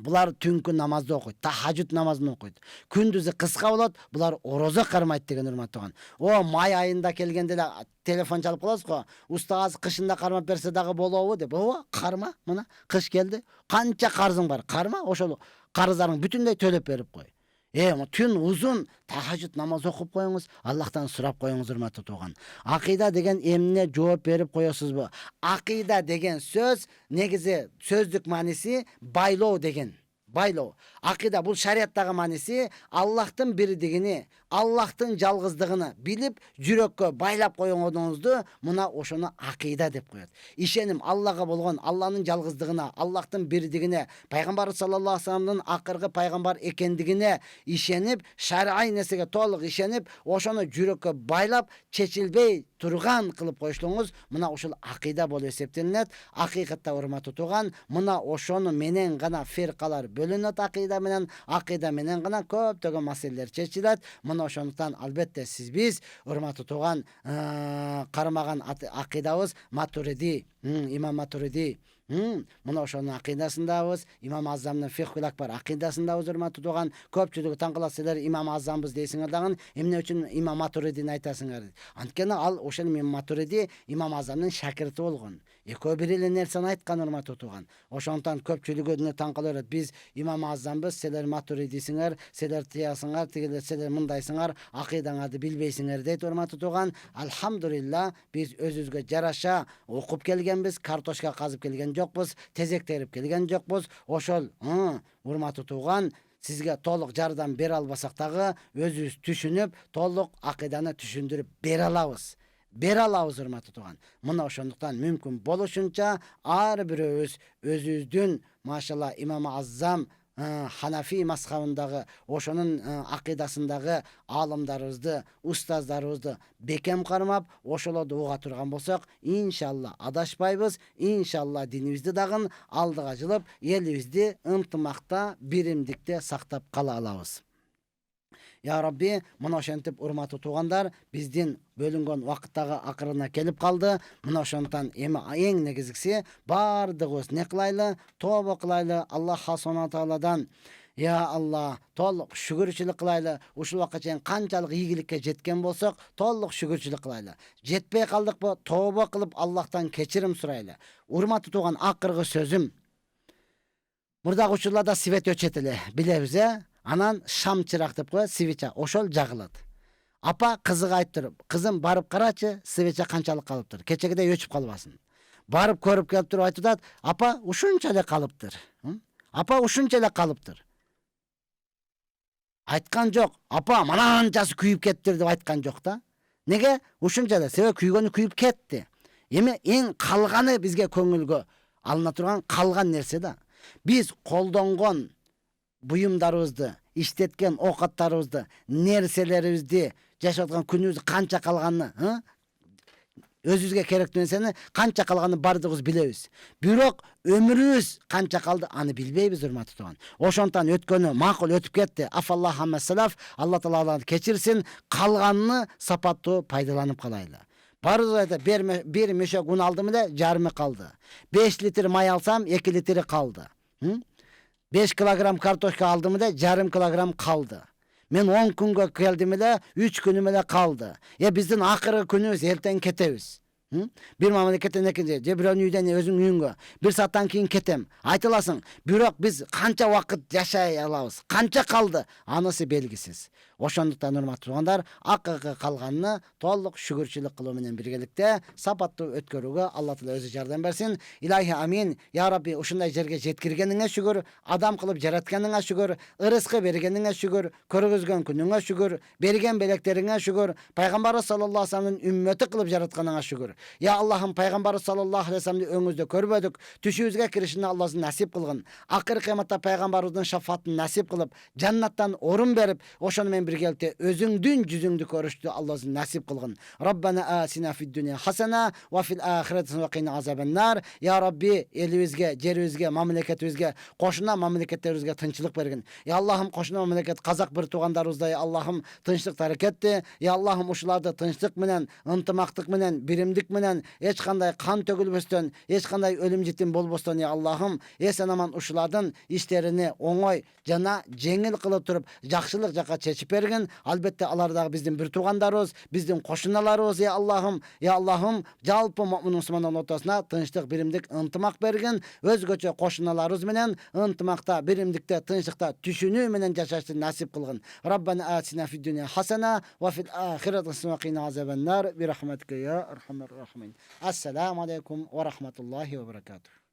Булар түнкү намазды окуйт, тахажжуд намазын окуйт. Күндүзү кыска болот, булар орозо кармайт деген урматтаган. Май айында келгенде эле телефон чалып каласыз го. Устаз кышында кармап берсе дагы болобу деп. Карма, мына кыш келди. Канча карзың бар? Карма, ошол карыздарың бүтүндөй төлөп берип кой. Түн узун тахажжуд намаз окуп коюңуз, Аллахтан сурап коюңуз урматтуу тууган. Акыйда деген эмне жооп берип коесузбу? Акыйда деген сөз негизи сөздүк мааниси байлоо деген. Байлоо. Акыйда бул шариаттагы мааниси Аллахтын бирдигини, Аллахтын жалгыздыгын билип, жүрөккө байлап койгонуңузду мына ошону акыйда деп коет. Ишеним Аллага болгон, Алланын жалгыздыгына, Аллахтын бирдигине, пайгамбар саллаллаху алейхи вассаламдын акыркы пайгамбар экендигине ишенип, шар'ай нерсеге толук ишенип, ошону жүрөккө байлап, чечилбей турган кылып коюшуңуз мына ушул акыйда болуп эсептелинет. Акыйкатта урматтуу тууган, мына ошону менен гана фиркалар бөлүнөт. Акыйда менен гана көптөгөн маселелер чечилет. Мына ошондуктан албетте биз урматтуу тууган, кармаган акыйдабыз Матуриди, имам Матуриди. Мына ошонун акыйдасындабыз, имам Азамдын Фихул Акбар акыйдасындабыз урматтуу тууган. Көпчүлүгү таң калат, силер имам Азамбыз дейсиңер дагы, эмне үчүн имам Матуридини айтасыңар? Анткени ал ошол имам Матуриди имам Азамдын шакирти болгон. Экөө бир эле нерсени айткан урматтуу тууган. Ошондуктан көпчүлүгү таң кала берет. Биз имам Азамбыз, силер Матуридисиңер, силер тиясыңар, тигилер силер мындайсыңар, акыйдаңарды билбейсиңер дейт урматтуу тууган. Алхамдулилла, биз өзүбүзгө жараша окуп келгенбиз, картошка казып келген жокпуз, тезек терип келген жокпуз. Ошол урматтуу тууган, сизге толук жардам бере албасак дагы өзүбүз түшүнүп, толук акыйданы түшүндүрүп бере алабыз. Урматтуу тууган. Мына ошондуктан мүмкүн болушунча ар бирөөбүз өзүбүздүн машалла имам Азам Ханафи мазхабындагы ошонун акыйдасындагы аалымдарыбызды, устаздарыбызды бекем кармап, ошолорду уга турган болсок, иншалла адашпайбыз. Иншалла динибизди дагы алдыга жылып, элибизди ынтымакта, биримдикте сактап кала алабыз. Я Rabbi, мына ошентип урматтуу туугандар, биздин бөлүнгөн убакыттагы акырына келип калды. Мына ошондуктан эң негизгиси бардыгыбыз не кылайлы? Тобо кылайлы Аллах субхана тааладан. Я Алла, толук шүгүрчүлүк кылайлы. Ушул убакка чейин канчалык ийгиликке жеткен болсок, толук шүгүрчүлүк кылайлы. Жетпей калдыкпы? Тобо кылып Аллахтан кечирим сурайлы. Урматтуу тууган, акыркы сөзүм. Мурдагы учурларда свет өчөт эле, билебиз, Анан шам чырак деп коет, свеча, ошол жагылат. Апа кызыга айтып, кызым барып карачы, свеча канчалык калыптыр. Кечегидей өчүп калбасын. Барып көрүп келип туруп айтып атат, апа ушунча эле калыптыр. Апа ушунча эле калыптыр. Айткан жок, апа мананчасы күйүп кеттир деп айткан жок да. Неге? Ушунча эле, себеби күйгөнү күйүп кетти. Эми эң калганы бизге көңүлгө алына турган калган нерсе да. Биз колдонгон буюмдарыбызды, иштеткен оокаттарыбызды, нерселерибизди, жашап аткан күнүбүздү канча калганын, өзүбүзгө керектүү нерсени канча калганын бардыгыбыз билебиз. Бирок өмүрүбүз канча калды, аны билбейбиз, урматтуу тууган. Ошондуктан өткөнү макул өтүп кетти. Афаллах хамма салаф, Алла таала аларды кечирсин, калганын сапаттуу пайдаланып калайлы. Барыбыз айтат, бир мешок un алдым эле, жарымы калды. 5 литр май алсам, 2 литри калды. 5 килограмм картошка алдым эле, жарым килограмм калды. Мен 10 күнгө келдим эле, 3 күнүм эле калды. Биздин акыркы күнүбүз эртең кетебиз. Бир мамлекеттен экинчи, же бирөөнүн үйдөн өзүң үйүңгө, 1 сааттан кийин кетем. Айта аласың, бирок биз канча убакыт жашай алабыз? Канча калды? Анысы белгисиз. Ошондуктан урматтуу туугандар, акыркы калганына толук шүгүрчүлүк кылуу менен биргеликте сапаттуу өткөрүүгө Алла таала өзү жардам берсин. Илахи амин. Я Rabbi, ушундай жерге жеткиргениңе шүгүр, адам кылып жаратканыңа шүгүр, ырыскы бергениңе шүгүр, көргөзгөн күнүңө шүгүр, берген белектериңе шүгүр, пайгамбар саллаллаху алейхи вассаламдын үммөтү кылып жаратканыңа шүгүр. Я Аллахым, пайгамбар саллаллаху алейхи вассаламды өңүздө көрбөдүк, түшүбүзгө киришини Аллах насип кылгын. Акыркы кыяматта пайгамбарыбыздын шафаатын насип кылып, жаннаттан орун берип, ошону мен менен биргеликте өзүңдүн жүзүңдү көрүштү Алла өзү насип кылгын. Rabbana atina fid dunya hasana wa fil akhirati wa qina azabannar. Ya Rabbi, elibizge, жерибизге, мамлекетибизге, кошуна мамлекеттерибизге тынччылык бергин. Ya Allah'ım, кошуна мамлекет казак bir туугандарыбыздай Allah'ım тынччылык аракетти. Ya Allah'ım, ушуларды тынччылык менен, ынтымактык менен, биримдик менен, эч кандай кан төгүлбөстөн, эч кандай өлүм житим болбостон, ya Allah'ım, эсен аман ушулардын иштерини оңой жана жеңил кылып туруп, жакшылык жака чечип бергин. Албетте алар дагы биздин bir туугандарыбыз, биздин кошуналарыбыз, ya Allah'ım, жалпы му'мин мусулмандардын ортосуна тынчтык, биримдик, ынтымак бергин. Өзгөчө кошуналарыбыз менен ынтымакта, биримдикте, тынчтыкта, түшүнүү менен жашашты насип кылгын. Rabbana atina fid dunya hasana wa fil akhirati hasana wa qina azabannar bi rahmatika ya arhamar rahimin. Assalamu alaikum wa rahmatullahi wa barakatuh.